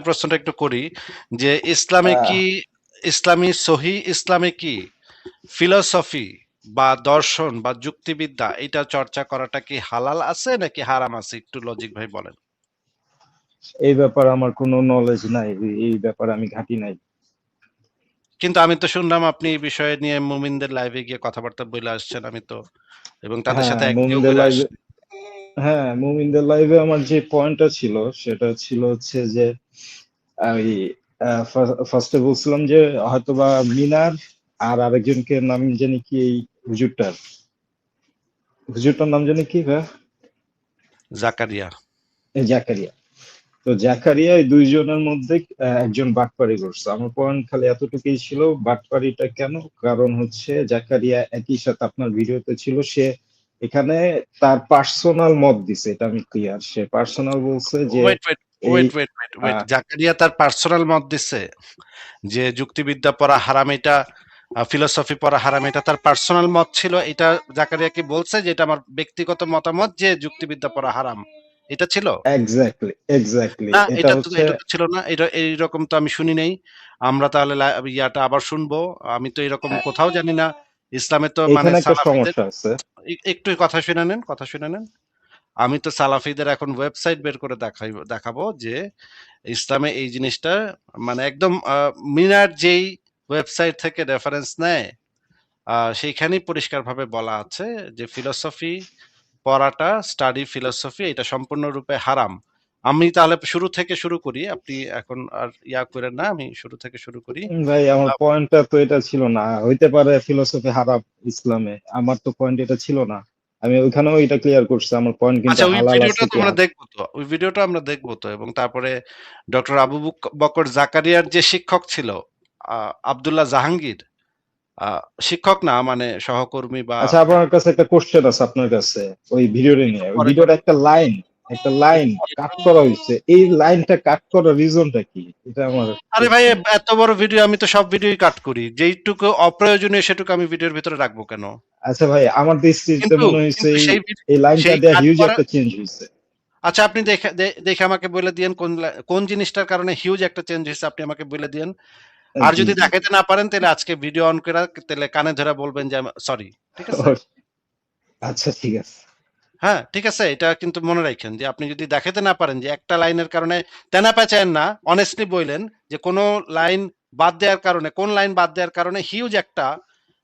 প্রশ্নটা একটু করি যে ইসলামে আহ, কি ইসলামে কি ফিলোসফি বা দর্শন বা যুক্তিবিদ্যা এটা চর্চা করাটা কি হালাল আছে নাকি হারাম আছে, একটু লজিক ভাই বলেন। এই ব্যাপারে আমার কোনো নলেজ নাই, এই ব্যাপারে আমি ঘাঁটি নাই। কিন্তু আমি তো শুনলাম আপনি এই বিষয়ে নিয়ে মুমিনদের লাইভে গিয়ে কথাবার্তা বলে আসছেন, আমি তো এবং তাদের হ্যাঁ, সাথে এগ্রিও মুমিনদের করে লাইভে, আসছেন। হ্যাঁ মুমিনদের লাইভে আমার যে পয়েন্টটা ছিল সেটা ছিল হচ্ছে যে আমি ফার্স্টে বলছিলাম যে হয়তোবা মিনার আর আরেকজনকে নাম জানি কি, এই হুজুরটার হুজুরটার নাম জানি কি ভাই? জাকারিয়া। এই জাকারিয়া। তো জাকারিয়া এই দুইজনের মধ্যে একজন বাটপারি করছে। আমার পয়েন্ট খালি এতটুকুই ছিল, বাটপারিটা কেন? কারণ হচ্ছে জাকারিয়া একই সাথে আপনার ভিডিওতে ছিল, সে এখানে তার পার্সোনাল মত দিছে, এটা আমি ক্লিয়ার। সে পার্সোনাল বলছে যে ওয়েট ওয়েট এই ওয়েট ওয়েট ওয়েট ওয়েট আহ, জাকারিয়া তার পার্সোনাল মত দিচ্ছে যে যুক্তিবিদ্যা পড়া হারাম, এটা ফিলোসফি পড়া হারাম, এটা তার পার্সোনাল মত ছিল। এটা জাকারিয়া কি বলছে যে এটা আমার ব্যক্তিগত মতামত যে যুক্তিবিদ্যা পড়া হারাম, এটা ছিল? এক্স্যাক্টলি এক্স্যাক্টলি না, এটা এটা তো হচ্ছে। এটা তো ছিল না। এটা এইরকম তো আমি শুনি নাই। আমরা তাহলে ইয়াটা আবার শুনবো। আমি তো এরকম হ্যাঁ, কোথাও জানি না। ইসলামে তো মানে এখানে একটা সালাফিদের সমস্যা আছে। একটু কথা শুনে নেন, কথা শুনে নেন। আমি তো সালাফিদের এখন ওয়েবসাইট বের করে দেখাবো যে ইসলামে এই জিনিসটা মানে একদম মিনার যেই ওয়েবসাইট থেকে রেফারেন্স নেয় সেইখানেই পরিষ্কারভাবে বলা আছে যে ফিলোসফি পড়াটা, স্টাডি ফিলোসফি এটা সম্পূর্ণরূপে হারাম। আমি তাহলে শুরু থেকে শুরু করি, আপনি এখন আর ইয়া করেন না, আমি শুরু থেকে শুরু করি। ভাই আমার আহ, পয়েন্টটা তো এটা ছিল না, হইতে পারে ফিলোসফি হারাম ইসলামে, আমার তো পয়েন্ট এটা ছিল না। আমি ওইখানেও এটা ক্লিয়ার করছি, আমার পয়েন্ট কিন্তু আচ্ছা, ওই হালাল ভিডিওটা আছে তো কি আমরা দেখবো তো, ওই ভিডিওটা আমরা দেখবো তো, এবং তারপরে ডক্টর আবু বকর জাকারিয়ার যে শিক্ষক ছিল আব্দুল্লাহ জাহাঙ্গীর, শিক্ষক না মানে সহকর্মী বা আচ্ছা, আপনার কাছে একটা কোশ্চেন আছে আপনার কাছে ওই ভিডিওটা একটু নিয়ে। ওই পরে ভিডিওর করেন। একটা লাইন কাট করা হয়েছে, এই লাইনটা কাট করার রিজনটা কি, এটা আমার আরে ভাই, কোশ্চেন। এত বড় ভিডিও আমি তো সব ভিডিওই কাট করি, যেইটুকু অপ্রয়োজনীয় সেটুকু আমি ভিডিওর ভিতরে রাখবো কেন? আচ্ছা ভাই, আমার দৃষ্টিতে কিন্তু মনে হয়েছে কিন্তু এই সেই এই লাইনটা সেই দেয়া কাট হিউজ করা। একটা চেঞ্জ হয়েছে। আচ্ছা, আপনি দেখে দেখে আমাকে বলে দিয়েন কোন জিনিসটার কারণে হিউজ একটা চেঞ্জ হয়েছে, আপনি আমাকে বলে দিয়েন। আর জি যদি জি জি। দেখাইতে না পারেন তাহলে আজকে ভিডিও অন করে তাহলে কানে ধরে বলবেন যে সরি। ঠিক আছে? আচ্ছা ঠিক আছে। হ্যাঁ, ঠিক আছে? এটা কিন্তু মনে রাখেন যে আপনি যদি দেখাইতে না পারেন যে একটা লাইনের কারণে তেনা পেঁচায়েন না, অনেস্টলি বইলেন যে কোন লাইন বাদ দেওয়ার কারণে, কোন লাইন বাদ দেওয়ার কারণে হিউজ একটা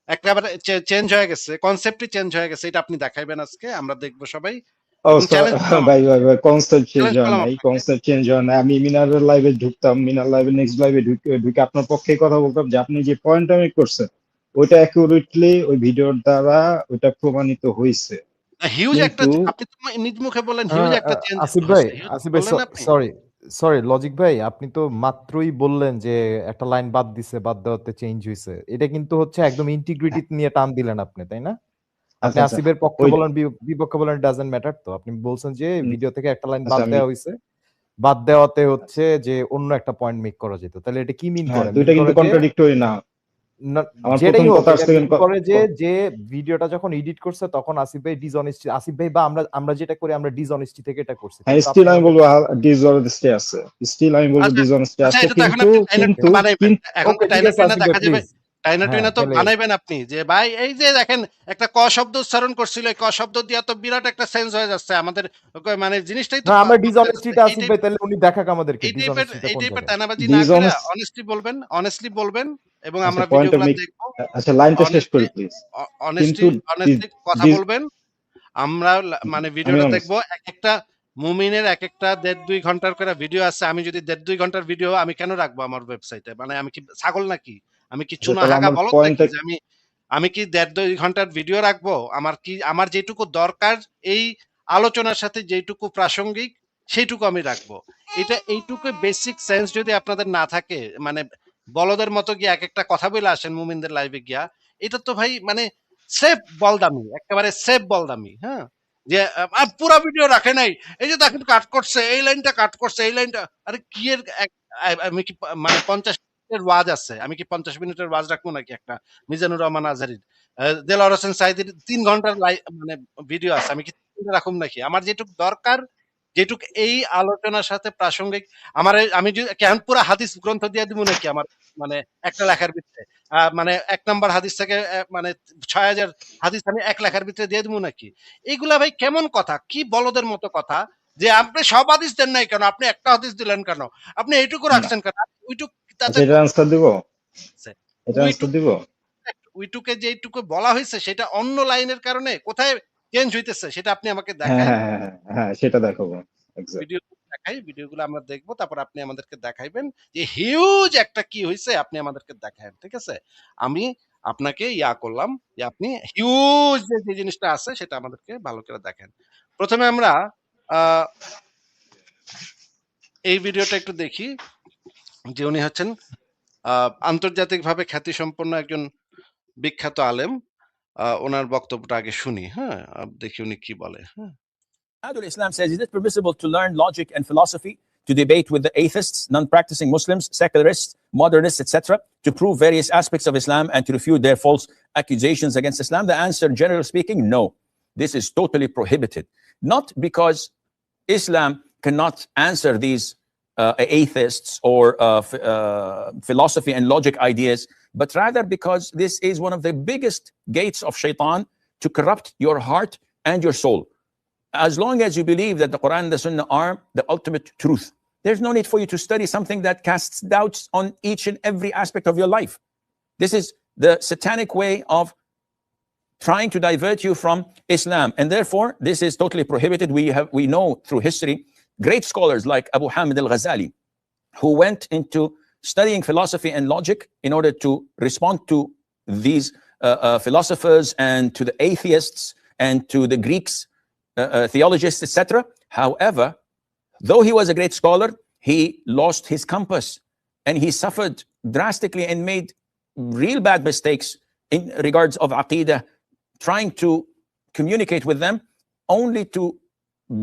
একেবারে চেঞ্জ হয়ে গেছে, কনসেপ্টই চেঞ্জ হয়ে গেছে, এটা আপনি দেখাইবেন আজকে। আমরা দেখব সবাই ও এবং চ্যালেঞ্জ করলাম ভাই ভাই ভাই, কনসেপ্ট চেঞ্জ চ্যালেঞ্জ হয় করলাম না, এই আপনাকে। কনসেপ্ট চেঞ্জ হয় না। আমি মিনারের লাইভে ঢুকতাম, মিনার লাইভে নেক্সট লাইভে ঢুকে ঢুকে আপনার পক্ষে কথা বলতাম যে আপনি যে পয়েন্টটা মেক করছেন ওইটা অ্যাকুরেটলি ওই ভিডিওর দ্বারা ওইটা প্রমাণিত হয়েছে। হিউজ একটা কিন্তু আপনি তো নিজ মুখে বললেন হিউজ একটা চেঞ্জ আসিফ ভাই, হচ্ছে। হিউজ আসিফ ভাই, বললেন আপনি? সরি সরি লজিক ভাই, আপনি তো মাত্রই বললেন যে একটা লাইন বাদ দিছে, বাদ দেওয়াতে চেঞ্জ হয়েছে। এটা কিন্তু হচ্ছে একদম ইন্টিগ্রিটি নিয়ে টান দিলেন আপনি, তাই না? আপনি আচ্ছা আচ্ছা, আসিফের পক্ষে ওই বলেন বিপক্ষে বলেন, ডাজন্ট ম্যাটার। তো আপনি বলছেন যে ভিডিও থেকে একটা লাইন আচ্ছা বাদ আমি, দেওয়া হয়েছে, বাদ দেওয়াতে হচ্ছে যে অন্য একটা পয়েন্ট মেক করা যেত। তাহলে এটা কি মিন হ্যাঁ করে? মিন দুইটা কিন্তু করে যে কন্ট্রাডিক্টরি না। আমার প্রথম যেটাই হোক, কথা এটা আসছে মিন করে যে যে ভিডিওটা যখন এডিট করছে তখন আসিফ ভাই ডিসঅনেস্টি, আসিফ ভাই বা আমরা আমরা যেটা করি আমরা ডিসঅনেস্টি থেকে এটা করছি, হ্যাঁ, কিন্তু স্টিল আপনি আমি আমাদের। বলবো ডিসঅনেস্টি আছে, স্টিল আমি বলবো আচ্ছা, ডিসঅনেস্টি আচ্ছা, আছে, এটা তো এখন কিন্তু আপনি টাইনা কিন্তু টুইনা বানাইবেন। কিন্তু এখন তো ওকে, ঠিক টাইনা আছে টুইনা আসিফ ভাই দেখা যাবে। প্লিজ। টাইনা হ্যাঁ, টুইনা তো তাহলে বানাইবেন আপনি যে ভাই এই যে দেখেন একটা ক শব্দ উচ্চারণ করছিল, এই ক শব্দ দিয়া তো বিরাট একটা সেন্স হয়ে যাচ্ছে আমাদের, মানে জিনিসটাই তো না, আমরা বদলে যাচ্ছে। ডিসঅনেস্টিটা আসিফ ভাই তাহলে উনি দেখাক আমাদেরকে ডিসঅনেস্টিটা এই কোন টাইপের জায়গায়। টানাবাজি না করে ডিসঅনেস্ট, অনেস্টলি বলবেন এবং আচ্ছা আমরা পয়েন্টটা ভিডিওগুলা মেক, দেখব। আচ্ছা লাইনটা শেষ করি অনেস্টলি প্লিজ। কিন্তু অনেস্টলি অনেস্টলি কথা ডিস, বলবেন। আমরা মানে আমি ভিডিওটা অনেস্ট। দেখবো। একেকটা মুমিনের একেকটা ১.৫-২ ঘন্টার করে ভিডিও আছে। আমি যদি ১.৫-২ ঘন্টার ভিডিও আমি কেন রাখবো আমার ওয়েবসাইটে? মানে আমি কি ছাগল নাকি? আমি কি আচ্ছা চুনা তাহলে হাগা আমার বলদ নাকি পয়েন্টটা, যে আমি কি ১.৫-২ ঘন্টার ভিডিও রাখবো? আমার যেটুকু দরকার এই আলোচনার সাথে যেইটুকু প্রাসঙ্গিক সেইটুকু আমি রাখবো। এইটুকু বেসিক সেন্স যদি আপনাদের না থাকে, মানে বলদের মতো গিয়ে একেকটা কথা বইলা আসেন মুমিনদের লাইভে গিয়া, এটা তো ভাই মানে সেফ বলদামি, একেবারে সেফ বলদামি, হ্যাঁ? যে পুরা ভিডিও রাখে নাই। এই যে দেখেন কাট করছে, এই লাইনটা কাট করছে, এই লাইনটা। আরে কি এর আমি কি মানে ৫০ মিনিটের ওয়াজ আছে। আমি কি ৫০ মিনিটের ওয়াজ রাখবো নাকি একটা মিজানুর রহমান আজহারীর? দেলোয়ার হোসেন সাঈদীর ৩ ঘন্টার মানে ভিডিও আছে। আমি কি ৩ ঘন্টা রাখুম নাকি? আমার যেটুকু দরকার যেটুক এই আলোচনার সাথে প্রাসঙ্গিক আমি যদি কেন পুরো হাদিস গ্রন্থ দিয়ে দিব নাকি আমার মানে একটা লেখার ভিতরে মানে ১ নাম্বার হাদিস থেকে মানে ৬০০০ হাদিস আমি ১ লেখার ভিতরে দিয়ে দিব নাকি? এগুলা ভাই কেমন কথা? কি বলদের মতো কথা যে আপনি সব হাদিস দেন নাই কেন? আপনি একটা হাদিস দিলেন কেন? আপনি এইটুকু না, রাখছেন কেন? ওইটুক তাতে আচ্ছা এটা আনসার দিব, আছে। এটা আনসার ওইটুক দিব। ওইটুকে যেইটুকু বলা হয়েছে সেটা অন্য লাইনের কারণে কোথায় চেঞ্জ হইতেছে সেটা আপনি আমাকে হ্যাঁ দেখায়। হ্যাঁ হ্যাঁ হ্যাঁ হ্যাঁ, সেটা দেখাবো। এক্সাক্ট। ভিডিও দেখাই, ভিডিওগুলো আমরা দেখবো। তারপর আপনি আমাদেরকে দেখাইবেন যে হিউজ একটা কি হইছে আপনি আমাদেরকে দেখায়েন। ঠিক আছে? আমি আপনাকে করলাম যে আপনি হিউজ যে জিনিসটা আছে সেটা আমাদেরকে ভালো করে দেখেন। ১ম এ আমরা আ এই ভিডিওটা একটু দেখি যে উনি হচ্ছেন আন্তর্জাতিকভাবে খ্যাতিসম্পন্ন একজন বিখ্যাত আলেম। উনার বক্তব্যটা আগে শুনি, হ্যাঁ? দেখি উনি কি বলে, হ্যাঁ? Islam says, is it permissible to learn logic and philosophy, to debate with the atheists, non-practicing Muslims, secularists, modernists, etc., to prove various aspects of Islam and to refute their false accusations against Islam? The answer, generally speaking, no. This is totally prohibited. Not because Islam cannot answer these atheists or philosophy and logic ideas, but rather because this is one of the biggest gates of shaitan to corrupt your heart and your soul. As long as you believe that the Quran and the Sunnah are the ultimate truth, there's no need for you to study something that casts doubts on each and every aspect of your life. This is the satanic way of trying to divert you from Islam, and therefore this is totally prohibited. We know through history great scholars like Abu Hamid al-Ghazali, who went into studying philosophy and logic in order to respond to these philosophers and to the atheists and to the Greeks, theologists, etc. However, though he was a great scholar, he lost his compass and he suffered drastically and made real bad mistakes in regards of Aqidah, trying to communicate with them only to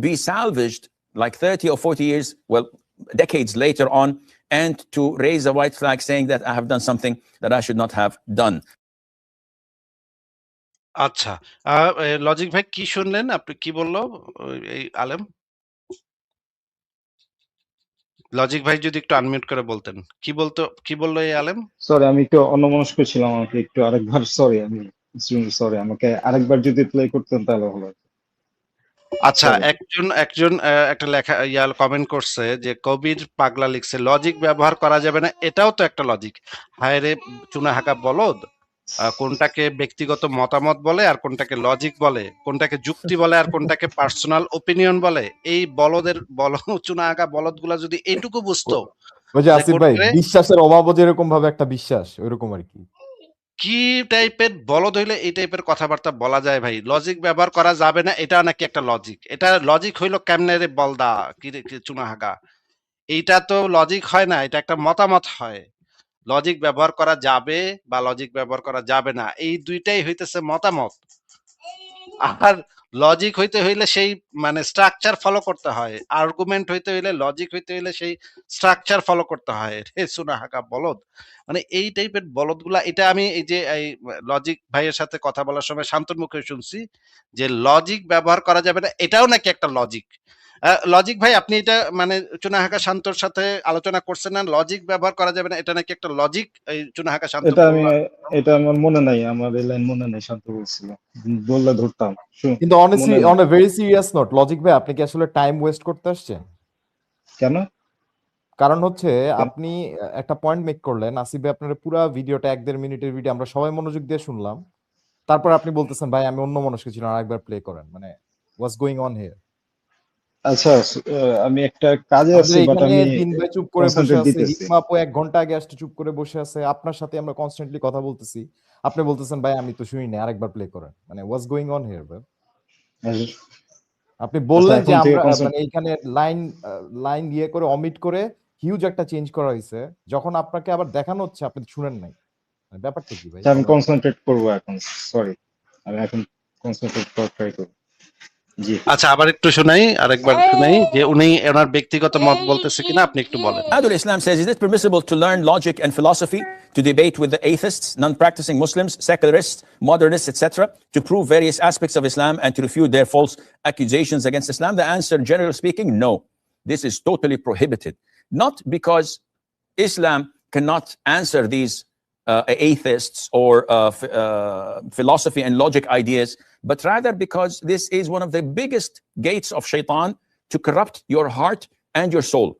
be salvaged like 30 or 40 years, well, decades later on, and to raise a white flag saying that I have done something that I should not have done. আচ্ছা। Logic ভাই কি শুনলেন? আপনি কি বলল এই আলেম? Logic ভাই যদি একটু আনমিউট করে বলতেন। কি বলল এই আলেম? সরি, আমি একটু অন্যমনস্ক ছিলাম, আমাকে একটু আরেকবার সরি, আমি সরি, আমাকে আরেকবার যদি প্লে করতেন তাহলে হলো। আচ্ছা, সরি। একজন একটা লেখা কমেন্ট করছে যে কবির পাগলা লিখছে লজিক ব্যবহার করা যাবে না, এটাও তো একটা লজিক। হায় রে চুনাহাকা বলদ! কোনটাকে ব্যক্তিগত মতামত বলে আর কোনটাকে লজিক বলে, কোনটাকে যুক্তি বলে আর কোনটাকে পার্সোনাল ওপিনিয়ন বলে। এই চুনাহাকা বলদগুলা যদি এইটুকু বুঝতো ওই যে যে আসিফ কোন ভাই, করে বিশ্বাসের অভাবও যেরকম ভাবে একটা বিশ্বাস, ওইরকম আর কি। কি টাইপের বলদ হইলে এই টাইপের কথাবার্তা বলা যায় ভাই? লজিক ব্যবহার করা যাবে না, এটা নাকি একটা লজিক? এটা লজিক হইলো কেমনে রে বলদা? কি রে চুনাহাগা? এইটা তো লজিক হয় না, এটা একটা মতামত হয়। লজিক ব্যবহার করা যাবে বা লজিক ব্যবহার করা যাবে না, এই দুইটাই হইতেছে মতামত। আর লজিক হইতে হইলে সেই মানে স্ট্রাকচার ফলো করতে হয়, আর্গুমেন্ট হইতে হইলে, লজিক হইতে হইলে সেই স্ট্রাকচার ফলো করতে হয়। রে সুনাহাগা বলদ! মানে এই টাইপের বলদগুলা, এটা আমি এই যে এই লজিক ভাইয়ের সাথে কথা বলার সময় শান্তর মুখে শুনছি যে লজিক ব্যবহার করা যাবে না, এটাও নাকি একটা লজিক। লজিক ভাই, আপনি এটা মানে চুনাহাগা শান্তর সাথে আলোচনা করছেন না? লজিক ব্যবহার করা যাবে না, এটা নাকি একটা লজিক? এই চুনাহাগা শান্ত এটা আমার মনে নাই, আমার এই লাইন মনে নাই, শান্ত বলছিল, বললে ধরতাম। কিন্তু honestly on a very serious note, logic ভাই আপনি কি আসলে টাইম ওয়েস্ট করতে আসছেন? কেন? কারণ হচ্ছে আপনি একটা পয়েন্ট মেক করলেন, আসিফ ভাই আপনার পুরো ভিডিওটা 1-1.5 মিনিটের ভিডিও, আমরা সবাই মনোযোগ দিয়ে শুনলাম। তারপর আপনি বলতেছেন ভাই আমি অন্য মনস্ক ছিলাম, আরেকবার প্লে করেন। মানে হোয়াটস গোইং অন হিয়ার? আচ্ছা, আমি একটা কাজে আছি, বাট এখানে আমি দিন ভাই চুপ করে বসে কনসেন্ট্রেট আছে, দিতেছি। হিকমা আপু 1 ঘন্টা আগে আসতে চুপ করে বসে আছে, আপনার সাথে আমরা কনস্ট্যান্টলি কথা বলতেছি, আপনি বলতেছেন ভাই আমি তো শুনি না, আরেকবার প্লে করেন। মানে হোয়াটস গোইং অন হিয়ার ভাই? আপনি বললেন যে আমরা মানে এইখানে লাইন ইয়ে করে অমিট করে হিউজ একটা চেঞ্জ করা হয়েছে, যখন আপনাকে আবার দেখানো হচ্ছে আপনি শুনেন নাই। ব্যাপারটা কি ভাই? আমি কনসেন্ট্রেট করব এখন, সরি, আমি এখন কনসেন্ট্রেট করার ট্রাই করব। জি আচ্ছা, আবার একটু শোনাই, আরেকবার শোনাই যে উনি ওনার ব্যক্তিগত মত বলতেছে কিনা, আপনি একটু বলেন। Adul Islam says, is it permissible to learn logic and philosophy, to debate with the atheists, non-practicing Muslims, secularists, modernists, etc., to prove various aspects of Islam and to refute their false accusations against Islam? The answer, generally speaking, no. This is totally prohibited. Not because Islam cannot answer these atheists or philosophy and logic ideas, but rather because this is one of the biggest gates of shaitan to corrupt your heart and your soul.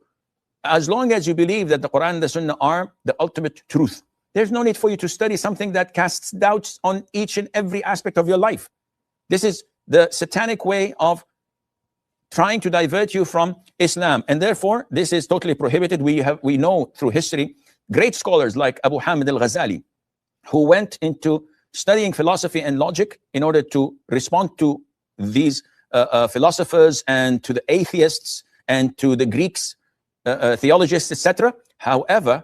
As long as you believe that the Quran and the Sunnah are the ultimate truth, there's no need for you to study something that casts doubts on each and every aspect of your life. This is the satanic way of trying to divert you from Islam, and therefore this is totally prohibited. We know through history great scholars like Abu Hamid al-Ghazali, who went into studying philosophy and logic in order to respond to these philosophers and to the atheists and to the Greeks, theologists, etc. However,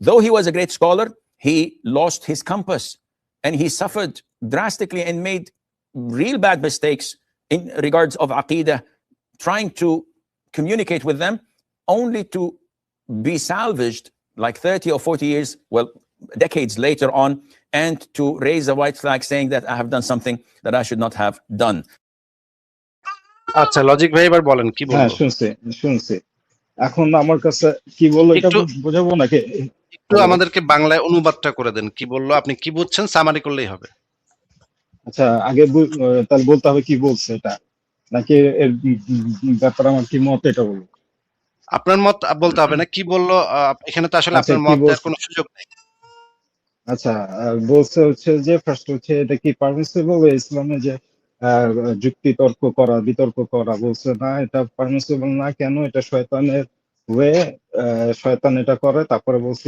though he was a great scholar, he lost his compass and he suffered drastically and made real bad mistakes in regards of Aqidah, trying to communicate with them only to be salvaged like 30 or 40 years, well, decades later on, and to raise a white flag saying that I have done something that I should not have done. আচ্ছা, logic ভাই এবার বলেন কি হ্যাঁ বলবো। শুনছি এখন আমার কাছে কি বললো এটা একটু বোঝাবো নাকি? একটু হ্যালো, আমাদেরকে বাংলায় অনুবাদটা করে দেন, কি বললো, আপনি কি বুঝছেন সামারি করলেই হবে। আচ্ছা আগে তাহলে বলতে হবে কি বলছে এটা, নাকি এর ব্যাপারে আমার কি মত এটা বলবো? আপনার মত বলতে হবে না, কি বললো এখানে তো আসলে আচ্ছা আপনার কি মত দেওয়ার বলছে? কোনো সুযোগ নেই। আচ্ছা বলছে হচ্ছে যে ফার্স্ট হচ্ছে এটা কি পারমিসিবল ইসলামে যে আহ, যুক্তি তর্ক করা বিতর্ক করা, বলছে না এটা পারমিসিবল না, কেন এটা শয়তানের ওয়ে, শয়তান এটা করে। তারপরে বলছে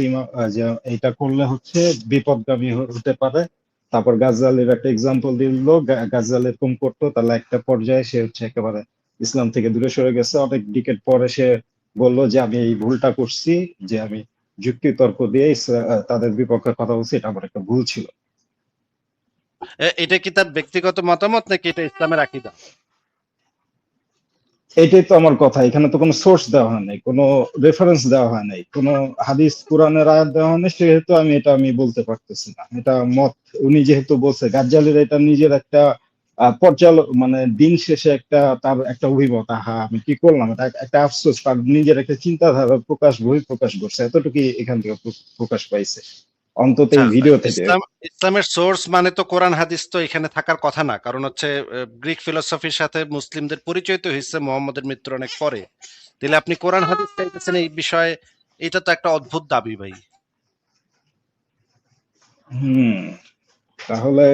যে এটা করলে হচ্ছে বিপদগামী হতে পারে। তারপর গাজ্জালির একটা এক্সাম্পল দিল, গাজ্জালি এরকম করতো, তাহলে একটা পর্যায়ে সে হচ্ছে একেবারে ইসলাম থেকে দূরে সরে গেছে। অনেক ডিকেট পরে সে বললো যে আমি এই ভুলটা করছি, যে আমি যুক্তি তর্ক দিয়ে তাদের বিপক্ষে কথা বলছি, এটা আমার একটা ভুল ছিল। এটা কি তার ব্যক্তিগত মতামত নাকি এটা ইসলামের আকীদা? এটাই তো আমার কথা, এখানে তো কোনো সোর্স দেওয়া হয় নাই, কোনো রেফারেন্স দেওয়া হয় নাই, কোনো হাদিস কোরআনের আয়াত দেওয়া হয় নাই, সেহেতু আমি বলতে পারতেছি না। এটা মত, উনি যেহেতু বলছে, গাজ্জালির এটা নিজের একটা মানে দিন শেষে একটা তার একটা অভিমত, আহা আমি কি করলাম, এটা একটা আফসোস, তার নিজের একটা চিন্তাধারা বহিঃপ্রকাশ করছে, এতটুকু এখান থেকে প্রকাশ পাইছে, অন্তত আচ্ছা, এই ভিডিও থেকে। ইসলামের সোর্স মানে তো কোরআন হাদিস তো এখানে থাকার কথা না, কারণ হচ্ছে গ্রিক ফিলোসফির সাথে মুসলিমদের পরিচয় তো হয়েছে মোহাম্মদের মৃত্যুর অনেক পরে। তাহলে আপনি কোরআন হাদিস চাইতেছেন এই বিষয়ে, এটা তো একটা অদ্ভুত দাবি ভাই। হুম, তাহলে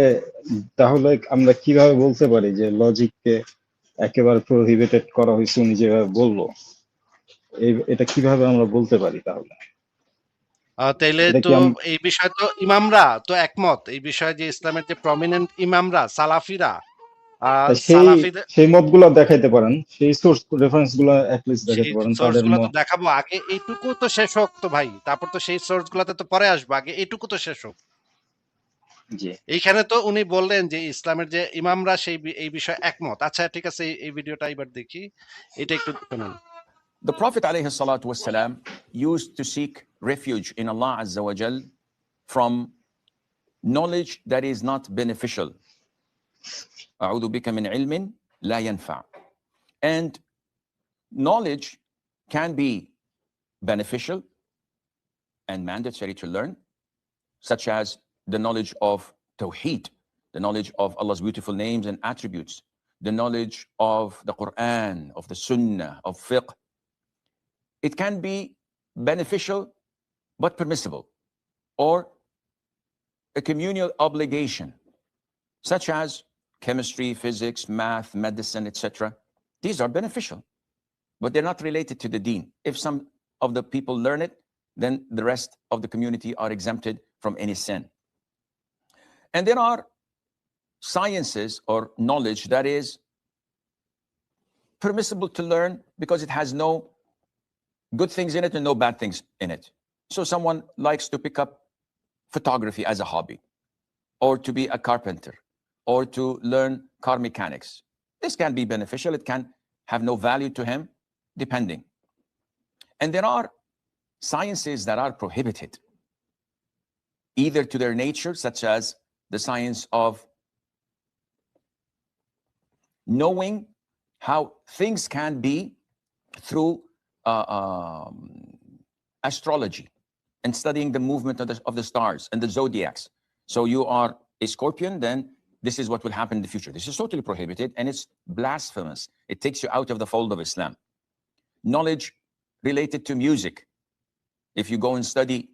তাহলে আমরা কিভাবে বলতে পারি যে লজিককে একেবারে প্রহিবিটেড করা হয়েছে, উনি যেভাবে বললো, এটা কিভাবে আমরা বলতে পারি তাহলে? তাইলে এটা কি তো এই বিষয়ে তো ইমামরা তো একমত এই বিষয়ে, যে ইসলামের যে প্রমিনেন্ট ইমামরা সালাফিরা, তা সেই সালাফিদের সেই মতগুলো দেখাইতে পারেন, সেই সোর্স রেফারেন্স গুলো অ্যাটলিস্ট দেখাইতে সেই পারেন সোর্স তাদের গুলো তো দেখাবো, আগে এইটুকু তো শেষ হোক তো ভাই, তারপর তো সেই সোর্স গুলাতে তো পরে আসবো, আগে এইটুকু তো শেষ হোক। জি এইখানে তো উনি বললেন যে ইসলামের যে ইমামরা সেই এই বিষয়ে একমত। আচ্ছা ঠিক আছে, এই ভিডিওটা এবার দেখি, এটা একটু শুনুন। The Prophet ﷺ used to seek refuge in Allah Azza wa Jal from knowledge that is not beneficial. أعوذ بك من علم لا ينفع. And knowledge can be beneficial and mandatory to learn, such as the knowledge of Tawheed, the knowledge of Allah's beautiful names and attributes, the knowledge of the Quran, of the Sunnah, of fiqh. It can be beneficial but permissible, or a communal obligation, such as chemistry, physics, math, medicine, etc. These are beneficial, but they're not related to the deen. If some of the people learn it, then the rest of the community are exempted from any sin. And there are sciences or knowledge that is permissible to learn because it has no good things in it and no bad things in it. So someone likes to pick up photography as a hobby, or to be a carpenter, or to learn car mechanics, This can be beneficial. It can have no value to him, depending. And there are sciences that are prohibited, either to their nature, such as the science of knowing how things can be through astrology and studying the movement of the stars and the zodiacs. So you are a Scorpion, then this is what will happen in the future. This is totally prohibited, and it's blasphemous. It takes you out of the fold of Islam. Knowledge related to music. If you go and study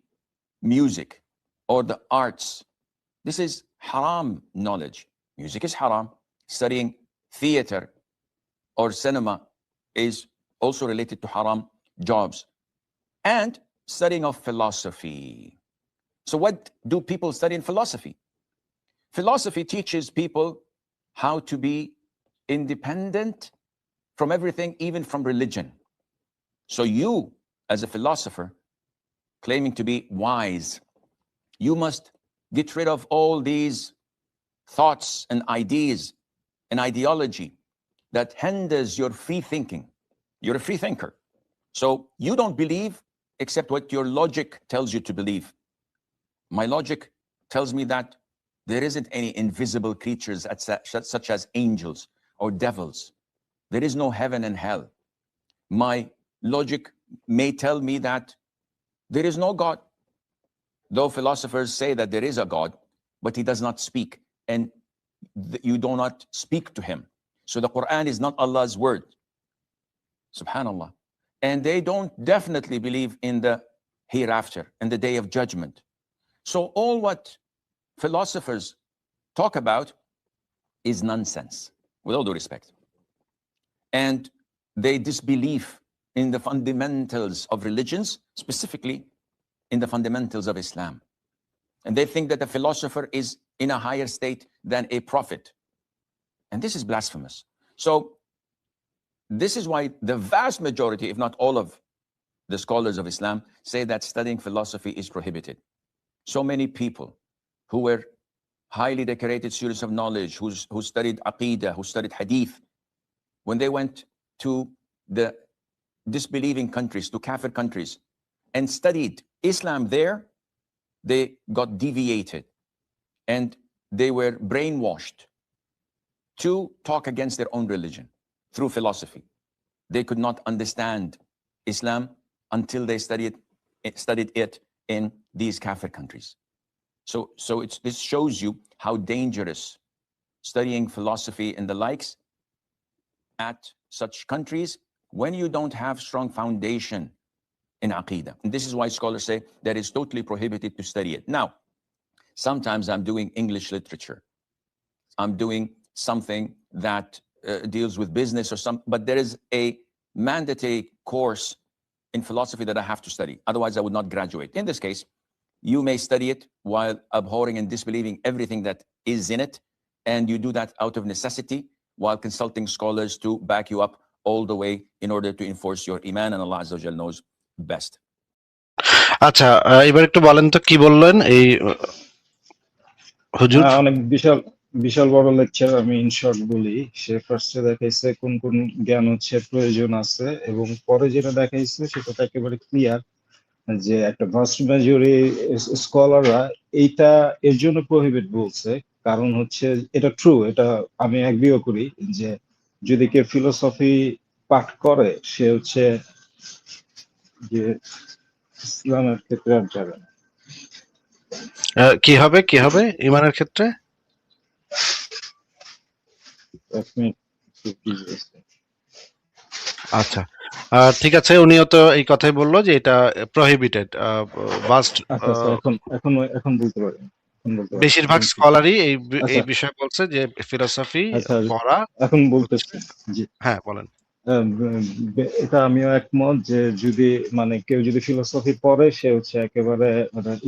music or the arts, this is haram knowledge. Music is haram. Studying theater or cinema is also related to haram jobs. And studying of philosophy. So what do people study in philosophy? Philosophy teaches people how to be independent from everything, even from religion. So you, as a philosopher, claiming to be wise, you must get rid of all these thoughts and ideas and ideology that hinders your free thinking. You're a free thinker. So you don't believe except what your logic tells you to believe. My logic tells me that there isn't any invisible creatures such as angels or devils. There is no heaven and hell. My logic may tell me that there is no God, though philosophers say that there is a God, but he does not speak, and you do not speak to him. So the Quran is not Allah's word. Subhanallah. And they don't definitely believe in the hereafter and the day of judgment. So all what philosophers talk about is nonsense, with all due respect. And they disbelieve in the fundamentals of religions, specifically in the fundamentals of Islam. And they think that the philosopher is in a higher state than a prophet. And this is blasphemous. So this is why the vast majority, if not all of the scholars of Islam, say that studying philosophy is prohibited. So many people who were highly decorated students of knowledge, who studied Aqidah, who studied Hadith, when they went to the disbelieving countries, to Kafir countries, and studied Islam there, they got deviated and they were brainwashed to talk against their own religion through philosophy. They could not understand Islam until they studied it in these Kafir countries. So this shows you how dangerous studying philosophy and the likes at such countries when you don't have strong foundation in Aqidah. And this is why scholars say that it's totally prohibited to study it. Now, sometimes I'm doing English literature. I'm doing something that deals with business or but there is a mandatory course in philosophy that I have to study. Otherwise, I would not graduate. In this case, you may study it while abhorring and disbelieving everything that is in it. And you do that out of necessity while consulting scholars to back you up all the way in order to enforce your iman, and Allah Azza wa Jal knows best. আচ্ছা, এবার একটু বলেন তো কি বললেন এই হুজুর? অনেক বিশাল বড় লেকচার। আমি ইন শর্ট বলি, সে ফার্স্টে দেখাইছে কোন কোন জ্ঞান হচ্ছে প্রয়োজন আছে, এবং পরে যেটা দেখাইছে সেটা তো একেবারে ক্লিয়ার যে একটা ভাস্ট মেজরিটি স্কলাররা এইটা এর জন্য প্রহিবিট বলছে, কারণ হচ্ছে এটা ট্রু, এটা আমি এগ্রিও করি যে যদি কেউ ফিলোসফি পাঠ করে সে হচ্ছে যে ইসলামের ক্ষেত্রে আর যাবে না। কি হবে ইমানের ক্ষেত্রে? আচ্ছা, ঠিক আছে, উনিও তো এই কথাই বললো যে এটা প্রহিবিটেড। এখন বলতে পারি, বেশিরভাগ স্কলারই এই বিষয়ে বলছে যে ফিলোসফি পড়া। এখন বলতেছি, হ্যাঁ বলেন। এটা আমিও একমত যে যদি মানে কেউ যদি ফিলোসফি পড়ে সে হচ্ছে একেবারে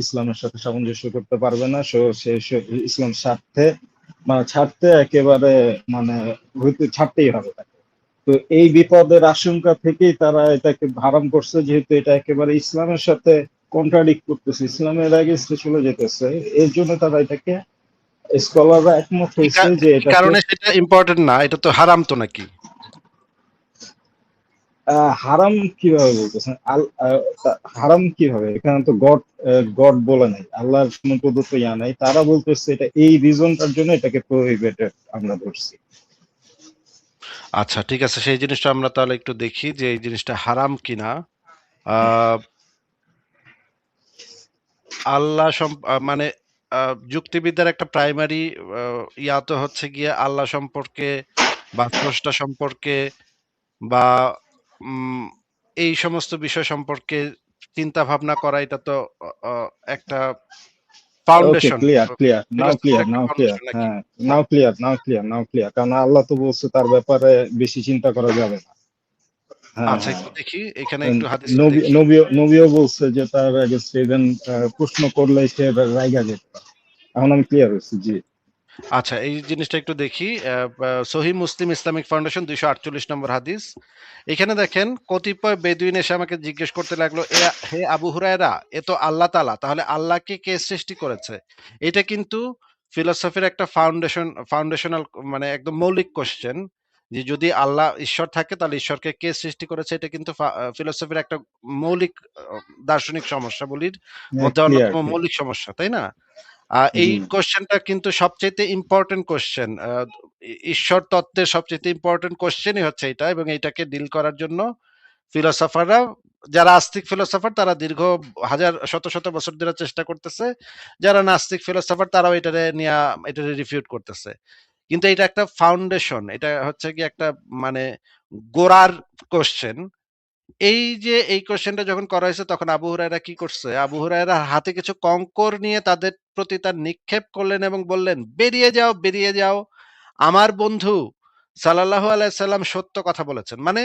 ইসলামের সাথে সামঞ্জস্য করতে পারবে না, সে ইসলাম ছাড়তে একেবারে মানে ছাড়তেই হবে তাকে। তো এই বিপদের আশঙ্কা থেকেই তারা এটাকে হারাম করছে, যেহেতু এটা একেবারে ইসলামের সাথে কন্ট্রাডিক্ট করতেছে, ইসলামের এগেইনস্টে চলে যেতেছে, এর জন্য তারা এটাকে স্কলাররা একমত কি হয়েছে যে কি এটাকে কারণে সেটা ইম্পর্টেন্ট না? এটা তো হারাম তো নাকি? হারাম কিভাবে বলতেছেন? হারাম কিভাবে? এখানে তো গড গড বলে নাই, আল্লাহর কোনো প্রদত্ত ইয়া নাই। তারা বলতেছে এটা এই রিজনটার জন্য এটাকে প্রহিবিটেড আমরা ধরছি। আচ্ছা ঠিক আছে, সেই জিনিসটা আমরা তাহলে একটু দেখি যে এই জিনিসটা হারাম কিনা। আ আল্লাহ মানে যুক্তিবিদ্যার একটা প্রাইমারি ইয়া তো হচ্ছে গিয়ে আল্লাহ সম্পর্কে বা স্রষ্টা সম্পর্কে বা উম এই সমস্ত বিষয় সম্পর্কে চিন্তা ভাবনা করা, এটা তো একটা ওকে, ফাউন্ডেশন, ক্লিয়ার ক্লিয়ার নাও, ফিলোসফির ক্লিয়ার একটা নাও, ক্লিয়ার, ফাউন্ডেশন নাকি? হ্যাঁ, নাও ক্লিয়ার, নাও ক্লিয়ার, নাও ক্লিয়ার। কারণ আল্লাহ তো বলছে তার ব্যাপারে বেশি চিন্তা করা যাবে না। হ্যাঁ, আচ্ছা হ্যাঁ। একটু দেখি, এখানে একটু হাদিসটা নবী দেখি। নবীও নবীও বলছে যে তার এগেইনস্ট ইভেন প্রশ্ন করলে সে রাইগা যেত। এখন আমি ক্লিয়ার হয়েছি, জি। আচ্ছা এই জিনিসটা একটু দেখি। সহিহ মুসলিম ইসলামিক ফাউন্ডেশন 248 নম্বর হাদিস। এখানে দেখেন, কতিপয় বেদুইন এসে আমাকে জিজ্ঞেস করতে লাগলো, হে আবু হুরায়রা, এ তো আল্লাহ তাআলা, তাহলে আল্লাহকে কে সৃষ্টি করেছে? এটা কিন্তু ফিলোসফির একটা ফাউন্ডেশনাল, মানে একদম মৌলিক কোশ্চেন, যে যদি আল্লাহ ঈশ্বর থাকে তাহলে ঈশ্বরকে কে সৃষ্টি করেছে। এটা কিন্তু ফিলোসফির একটা মৌলিক দার্শনিক সমস্যাবলীর মধ্যে ক্লিয়ার অন্যতম ক্লিয়ার, মৌলিক সমস্যা, তাই না? এই জি। কোশ্চেনটা কিন্তু সবচাইতে ইম্পর্টেন্ট কোশ্চেন। ঈশ্বর তত্ত্বের সবচাইতে ইম্পর্টেন্ট কোশ্চেনই হচ্ছে এটা, এবং এইটাকে ডিল করার জন্য ফিলোসফাররা, যারা আস্তিক ফিলোসফার, তারা দীর্ঘ হাজার শত শত বছর ধরে চেষ্টা করতেছে। যারা নাস্তিক ফিলোসফার তারাও এটারে রিফিউট করতেছে। কিন্তু এটা একটা ফাউন্ডেশন, এটা হচ্ছে কি একটা, মানে গোড়ার কোশ্চেন। এই যে এই কোশ্চেনটা যখন করা হয়েছে, তখন আবু হুরায়রা কি করছে? আবু হুরায়রা হাতে কিছু কঙ্কর নিয়ে তাদের প্রতি তার নিক্ষেপ করলেন এবং বললেন, বেরিয়ে যাও, বেরিয়ে যাও। আমার বন্ধু সাল্লাল্লাহু আলাইহি সাল্লাম সত্য কথা বলেছেন। মানে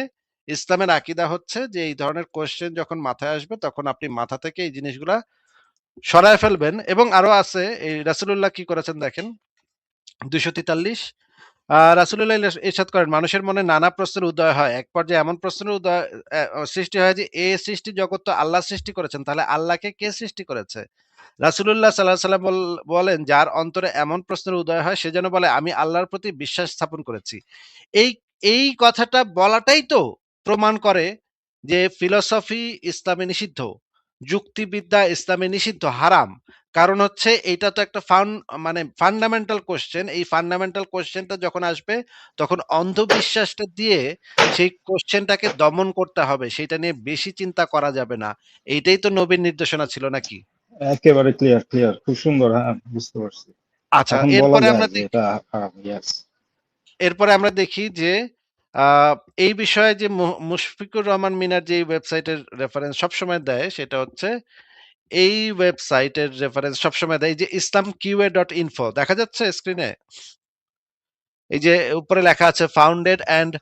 ইসলামের আকীদা হচ্ছে যে এই ধরনের কোশ্চেন যখন মাথায় আসবে, তখন আপনি মাথা থেকে এই জিনিসগুলা সরায় ফেলবেন। এবং আরো আছে, এই রাসূলুল্লাহ কি করেছেন দেখেন, 243। রাসূলুল্লাহ ইরশাদ করেন, মানুষের মনে নানা প্রশ্নের উদয় হয়। এক পর্যায়ে এমন প্রশ্নের সৃষ্টি হয় যে, এ সৃষ্টি জগৎ তো আল্লাহ সৃষ্টি করেছেন, তাহলে আল্লাহকে কে সৃষ্টি করেছে? রাসূলুল্লাহ সাল্লাল্লাহু আলাইহি সাল্লাম বলেন, যার অন্তরে এমন প্রশ্নের উদয় হয় সে যেন বলে, আমি আল্লাহর প্রতি বিশ্বাস স্থাপন করেছি। এই এই কথাটা বলাটাই তো প্রমাণ করে যে ফিলোসফি ইসলামে নিষিদ্ধ, যুক্তিবিদ্যা ইসলামে নিষিদ্ধ, হারাম। কারণ হচ্ছে এইটা তো একটা মানে ফান্ডামেন্টাল কোশ্চেন। এই ফান্ডামেন্টাল কোশ্চেনটা যখন আসবে, তখন অন্ধবিশ্বাসটা দিয়ে সেই কোশ্চেনটাকে দমন করতে হবে। সেইটা নিয়ে বেশি চিন্তা করা যাবে না। এইটাই তো নবীর নির্দেশনা ছিল নাকি? একেবারে ক্লিয়ার ক্লিয়ার, খুব সুন্দর, হ্যাঁ, বুঝতে পারছি। আচ্ছা, এখন বলা এরপরে যায় আমরা যে দেখি, এটা হারাম, ইয়াস। যে এই বিষয়ে যে মুশফিকুর রহমান মিনার যে ওয়েবসাইটের রেফারেন্স সবসময় দেয়, সেটা হচ্ছে, এই ওয়েবসাইটের রেফারেন্স সবসময় দেয়, এই যে islamqa.info দেখা যাচ্ছে স্ক্রিনে? এই যে উপরে লেখা আছে, ফাউন্ডেড অ্যান্ড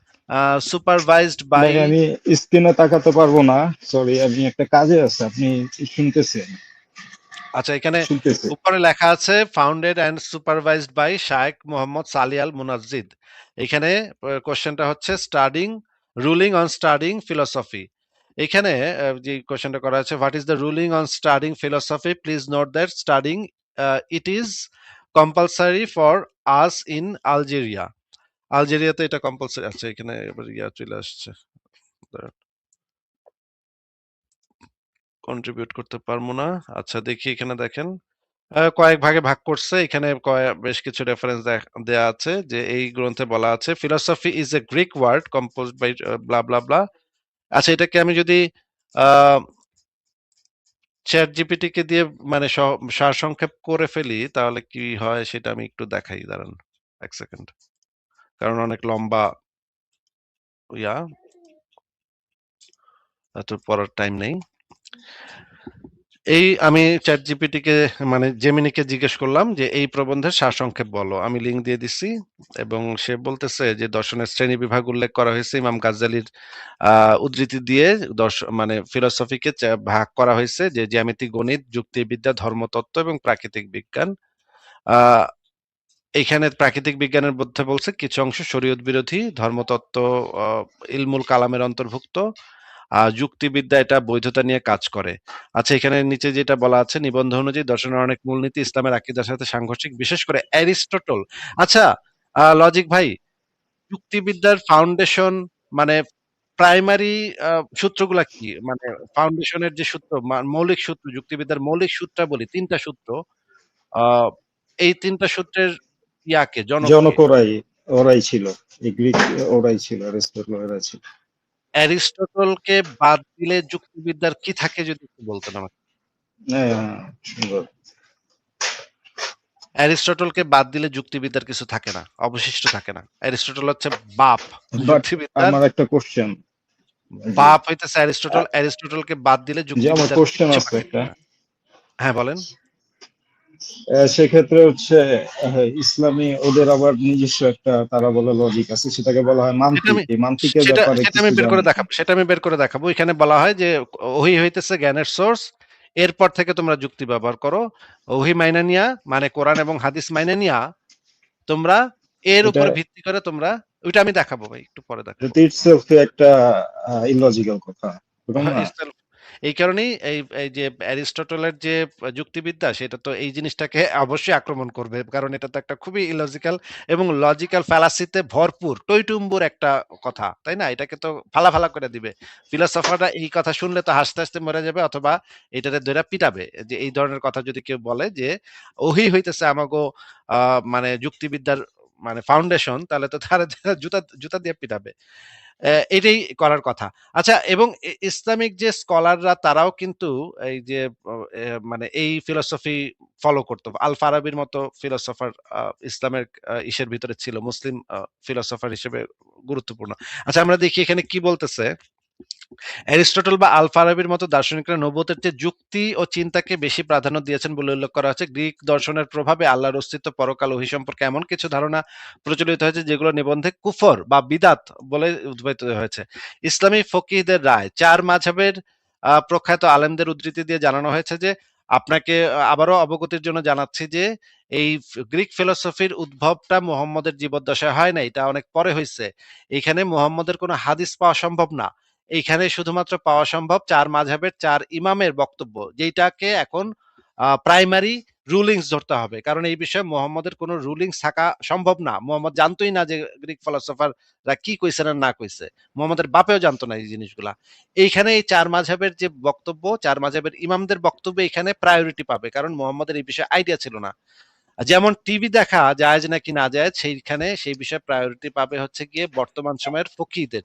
সুপারভাইজড বাই। ভাই আমি স্ক্রিনে তাকাতে পারবো না, সরি, আমি একটা কাজে আছে। আপনি শুনতেছেন? আচ্ছা, এখানে শুনতেছি। উপরে লেখা আছে, ফাউন্ডেড অ্যান্ড সুপারভাইজড বাই শায়েখ মোহাম্মদ সালি আল মুনাজ্জিদ। এখানে কোশ্চেনটা হচ্ছে, রুলিং অন স্টাডিং ফিলোসফি। এখানে যে কোশ্চেনটা করা আছে, what is the ruling on studying philosophy, please note that studying it is compulsory for us in Algeria. আলজেরিয়াতে এটা কম্পালসারি আছে। এখানে এবার ইয়া চলে আসছে, কন্ট্রিবিউট করতে পারবো না। আচ্ছা দেখি, এখানে দেখেন কয়েক ভাগে ভাগ করছে। এখানে বেশ কিছু রেফারেন্স দেয়া আছে, যে এই গ্রন্থে বলা আছে, philosophy is a Greek word composed by blah blah blah. আচ্ছা, এটাকে আমি যদি চ্যাট জিপিটি কে দিয়ে, মানে সারসংক্ষেপ করে ফেলি, তাহলে কি হয় সেটা আমি একটু দেখাই, দাঁড়ান এক সেকেন্ড, কারণ অনেক লম্বা ইয়া, এত পড়ার টাইম নেই। এই আমি চ্যাট জিপিটিকে, মানে জেমিনিকে জিজ্ঞেস করলাম যে এই প্রবন্ধের সারসংক্ষেপ বলো। আমি লিঙ্ক দিয়ে দিচ্ছি, এবং সে বলতেছে যে দর্শনের শ্রেণী বিভাগ উল্লেখ করা হয়েছে ইমাম গাজ্জালির উদ্ধৃতি দিয়ে। মানে ফিলোসফিকে ভাগ করা হয়েছে যে জ্যামিতিক গণিত, যুক্তিবিদ্যা, ধর্মতত্ত্ব এবং প্রাকৃতিক বিজ্ঞান। আহ এখানে প্রাকৃতিক বিজ্ঞানের মধ্যে বলছে কিছু অংশ শরীয়ত বিরোধী, ধর্মতত্ত্ব ইলমুল কালামের অন্তর্ভুক্ত, যুক্তিবিদ্যা এটা বৈধতা নিয়ে কাজ করে। আচ্ছা, এখানে নিচে যেটা বলা আছে, নিবন্ধ অনুযায়ী দর্শনের অনেক মূলনীতি ইসলামের আকীদার সাথে সাংঘর্ষিক, বিশেষ করে অ্যারিস্টটল। আচ্ছা, লজিক ভাই, যুক্তিবিদ্যার ফাউন্ডেশন মানে প্রাইমারি সূত্রগুলা কি? মানে ফাউন্ডেশনের যে সূত্র, মৌলিক সূত্র, যুক্তিবিদ্যার মৌলিক সূত্রাবলী ৩ টা সূত্র। আ এই ৩ টা সূত্রের জনক জনক কে? ওরাই ছিল, এই গ্রিক ওরাই ছিল, অ্যারিস্টটল ওরা ছিল। অ্যারিস্টটলকে বাদ দিলে যুক্তিবিদ্যার কি থাকে যদি একটু বলতেন আমাকে? হ্যাঁ, সুন্দর। অ্যারিস্টটলকে বাদ দিলে যুক্তিবিদ্যার কিছু থাকে না, অবশিষ্ট থাকে না। অ্যারিস্টটল হচ্ছে বাপ বাট যুক্তিবিদ্যার। আমার একটা কোশ্চেন, বাপ হইতেছে অ্যারিস্টটল। অ্যারিস্টটলকে বাদ দিলে যে আমার যুক্তিবিদ্যার কোশ্চেন কিচ্ছু আছে বাকি একটা। থাকে না। হ্যাঁ, বলেন। সেক্ষেত্রে হচ্ছে ইসলামী ওদের আবার নিজস্ব একটা তারা বলে লজিক আছে, সেটাকে বলা হয় সেটা মান্তিক। আমি এই মান্তিকের সেটা ব্যাপারে সেটা কিছু আমি বের করে জানেন? দেখাবো। সেটা আমি বের করে দেখাবো। এখানে বলা হয় যে ওহী হইতেছে জ্ঞানের সোর্স। এরপর থেকে তোমরা যুক্তি ব্যবহার করো। ওহী মাইনা নিয়া, মানে কোরআন এবং হাদিস মাইনা নিয়া তোমরা এর এটা উপরে ভিত্তি করে তোমরা, ওইটা আমি দেখাবো ভাই, একটু পরে দেখাবো। ইটসেলফ একটা ইলজিক্যাল কথা, বুঝলেন না? itself- এই কারণেই এই যে অ্যারিস্টটলের যে যুক্তিবিদ্যা, সেটা তো এই জিনিসটাকে অবশ্যই আক্রমণ করবে, কারণ এটা তো একটা খুবই ইলজিক্যাল এবং লজিক্যাল ফ্যালাসিতে ভরপুর টইটুম্বুর একটা কথা, তাই না? এটাকে তো ফালা ফালা করে দিবে। ফিলোসফাররা এই কথা শুনলে তো হাসতে হাসতে মরে যাবে, অথবা এটাতে ধরে পিটাবে, যে এই ধরনের কথা যদি কেউ বলে যে ওহি হইতেছে আমাগো মানে যুক্তিবিদ্যার মানে ফাউন্ডেশন, তাহলে তো তারা জুতা জুতা দিয়ে পিটাবে। এটাই করার কথা। আচ্ছা, এবং ইসলামিক যে স্কলাররা তারাও কিন্তু এই যে মানে এই ফিলোসফি ফলো করতো। আল ফারাবির মতো ফিলোসফার ইসলামের ইসের ভিতরে ছিল, মুসলিম ফিলোসফার হিসেবে গুরুত্বপূর্ণ। আচ্ছা, আমরা দেখি এখানে কি বলতেছে। অ্যারিস্টটল বা আল ফারাবির মতো দার্শনিকরা নবুয়তের চেয়ে যুক্তি ও চিন্তাকে বেশি প্রাধান্য দিয়েছেন বলে উল্লেখ করা হচ্ছে। গ্রিক দর্শনের প্রভাবে আল্লাহর অস্তিত্ব, পরকাল, ওহী সম্পর্কে এমন কিছু ধারণা প্রচলিত হয়েছে যেগুলো নিবন্ধে কুফর বা বিদাত বলে উদ্ভাবিত হয়েছে। ইসলামী ফকিহদের রায়, চার মাযহাবের প্রখ্যাত আলেমদের উদ্ধৃতি দিয়ে জানানো হয়েছে যে, আপনাকে আবারও অবগতির জন্য জানাচ্ছি যে এই গ্রিক ফিলোসফির উদ্ভবটা মুহাম্মদের জীবদ্দশায় হয় না, এটা অনেক পরে হয়েছে। এখানে মুহাম্মদের কোনো হাদিস পাওয়া সম্ভব না। এইখানে শুধুমাত্র পাওয়া সম্ভব চার মাযহাবের চার ইমামের বক্তব্য, যেটাকে এখন প্রাইমারি রুলিংস ধরতে হবে, কারণ এই বিষয়ে মুহাম্মদের কোনো রুলিংস থাকা সম্ভব না। মুহাম্মদ জানতোই না যে গ্রিক ফিলোসফাররা কি কইছে না না কইছে। মুহাম্মদের বাপেও জানতো না এই জিনিসগুলা। এইখানে এই চার মাযহাবের যে বক্তব্য, চার মাযহাবের ইমামদের বক্তব্য এখানে প্রায়োরিটি পাবে, কারণ মুহাম্মদের এই বিষয়ে আইডিয়া ছিল না। যেমন টিভি দেখা জায়েজ নাকি না জায়েজ, সেইখানে সেই বিষয়ে প্রায়োরিটি পাবে হচ্ছে গিয়ে বর্তমান সময়ের ফকিহদের।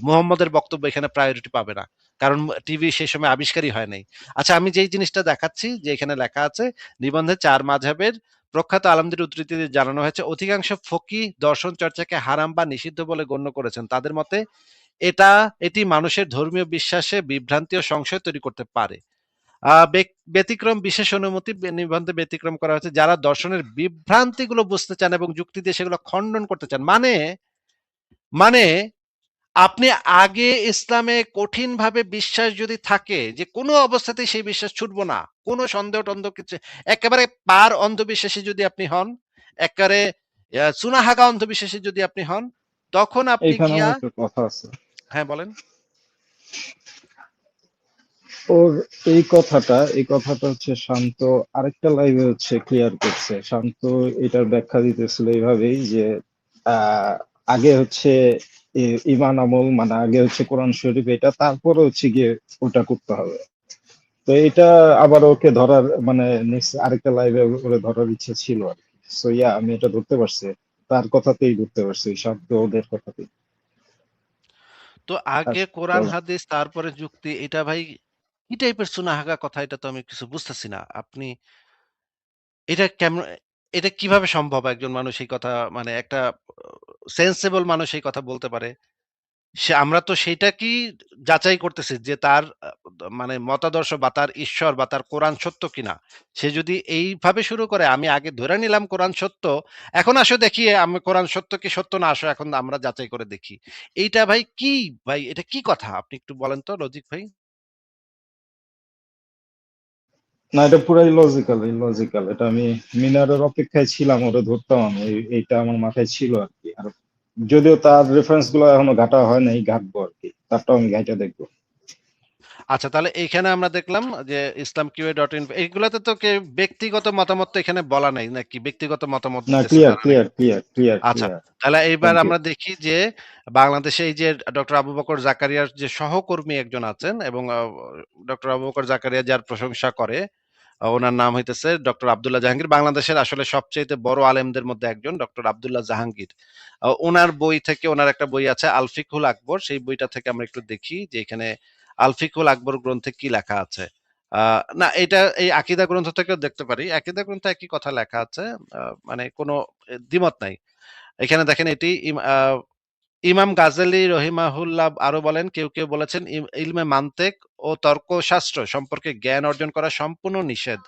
মুহাম্মদের বক্তব্য এখানে প্রায়োরিটি পাবে না, কারণ টিভি সেই সময় আবিষ্কারই হয় নাই। আচ্ছা, আমি যেই জিনিসটা দেখাচ্ছি, যে এখানে লেখা আছে নিবন্ধে চার মাযহাবের প্রখ্যাত আলেমদের উদ্ধৃতিতে জানানো হয়েছে, অধিকাংশ ফকিহ দর্শন চর্চাকে হারাম বা নিষিদ্ধ বলে গণ্য করেছেন। তাদের মতে এটি মানুষের ধর্মীয় বিশ্বাসে বিভ্রান্তি ও সংশয় তৈরি করতে পারে। ব্যতিক্রম বিশেষ অনুমতি নিবন্ধে ব্যতিক্রম করা হয়েছে, যারা দর্শনের বিভ্রান্তিগুলো বুঝতে চান এবং যুক্তি দিয়ে সেগুলো খণ্ডন করতে চান। মানে মানে আপনি আগে ইসলামে কঠিনভাবে বিশ্বাস যদি থাকে যে কোনো অবস্থাতেই সেই বিশ্বাস ছুটবো না, কোনো সন্দেহ টন্দেহ কিছু, একেবারে পার অন্ধবিশ্বাসী যদি আপনি হন, একেবারে সুনাহাগা অন্ধবিশ্বাসী যদি আপনি হন, তখন আপনি এইখানে গিয়া, আমার একটা কথা আছে। হ্যাঁ বলেন। ওর এই কথাটা হচ্ছে শান্ত আরেকটা লাইভে হচ্ছে ক্লিয়ার করছে। শান্ত এটার ব্যাখ্যা দিতেছিল এইভাবেই যে আগে হচ্ছে ইমান আমল, মানে আগে হচ্ছে কোরআন শরীফ, এটা তারপরে হচ্ছে গিয়ে ওটা করতে হবে। তো এটা আবার ওকে ধরার মানে নেক্সট আরেকটা লাইভে ওরে ধরার ইচ্ছে ছিল আর কি। সো ইয়া, আমি এটা ধরতে পারছি, তার কথাতেই ধরতে পারছি, শান্ত ওদের কথাতেই। তো আগে আচ্ছা, কোরআন বলো। হাদিস তারপরে যুক্তি, এটা ভাই কি টাইপের সুনাহাগা কথা? এটা তো আমি কিছু বুঝতেছি না। আপনি এটা কেমন, এটা কিভাবে সম্ভব? একজন মানুষ এই কথা, মানে একটা সেন্সেবল মানুষ এই কথা বলতে পারে? আমরা তো সেইটা কি যাচাই করতেছি যে তার মানে মতাদর্শ বা তার ঈশ্বর বা তার কোরআন সত্য কিনা। সে যদি এইভাবে শুরু করে, আমি আগে ধরে নিলাম কোরআন সত্য, এখন আসো দেখি আমি কোরআন সত্য কি সত্য না, আসো এখন আমরা যাচাই করে দেখি। এইটা ভাই কি, ভাই এটা কি কথা? আপনি একটু বলেন তো লজিক ভাই। না, এটা পুরাই লজিক্যাল। এটা আমি মিনারের অপেক্ষায় ছিলাম, ওরে ধরতাম আমি, এইটা আমার মাথায় ছিল আর কি। আর যদিও তার রেফারেন্স গুলো এখনো ঘাটা হয় নাই, ঘাটবো আর কি, তারটাও আমি ঘাইটা দেখবো। আচ্ছা, তাহলে এইখানে আমরা দেখলাম যে islamqa.in এইগুলাতে তো ব্যক্তিগত মতামত তো এখানে বলা নাই নাকি? ব্যক্তিগত মতামত না, দিতেছে ক্লিয়ার তারা ক্লিয়ার নাকি? ক্লিয়ার ক্লিয়ার আচ্ছা, ক্লিয়ার। তাহলে এইবার থ্যাংক ইউ। আমরা দেখি যে বাংলাদেশে এই যে ডক্টর আবু বকর জাকারিয়ার যে সহকর্মী একজন আছেন এবং ডক্টর আবু বকর জাকারিয়া যার প্রশংসা করে, ওনার নাম হইতেছে ডক্টর আব্দুল্লাহ জাহাঙ্গীর। বাংলাদেশের আসলে সবচাইতে বড় আলেমদের মধ্যে একজন ডক্টর আব্দুল্লাহ জাহাঙ্গীর। ওনার বই থেকে, ওনার একটা বই আছে আল ফিকহুল আকবর, সেই বইটা থেকে আমরা একটু দেখি যে এখানে আল ফিকহুল আকবর গ্রন্থে কি লেখা আছে। না, এটা এই আকীদা গ্রন্থ থেকেও দেখতে পারি। আকীদা গ্রন্থে একই কথা লেখা আছে, মানে কোনো দ্বিমত নাই। এখানে দেখেন এটি ইমাম গাজ্জালী রহিমাহুল্লাহ আরো বলেন, কেউ কেউ বলেছেন ইলমে মান্তেক ও তর্কশাস্ত্র সম্পর্কে জ্ঞান অর্জন করা সম্পূর্ণ নিষেধ।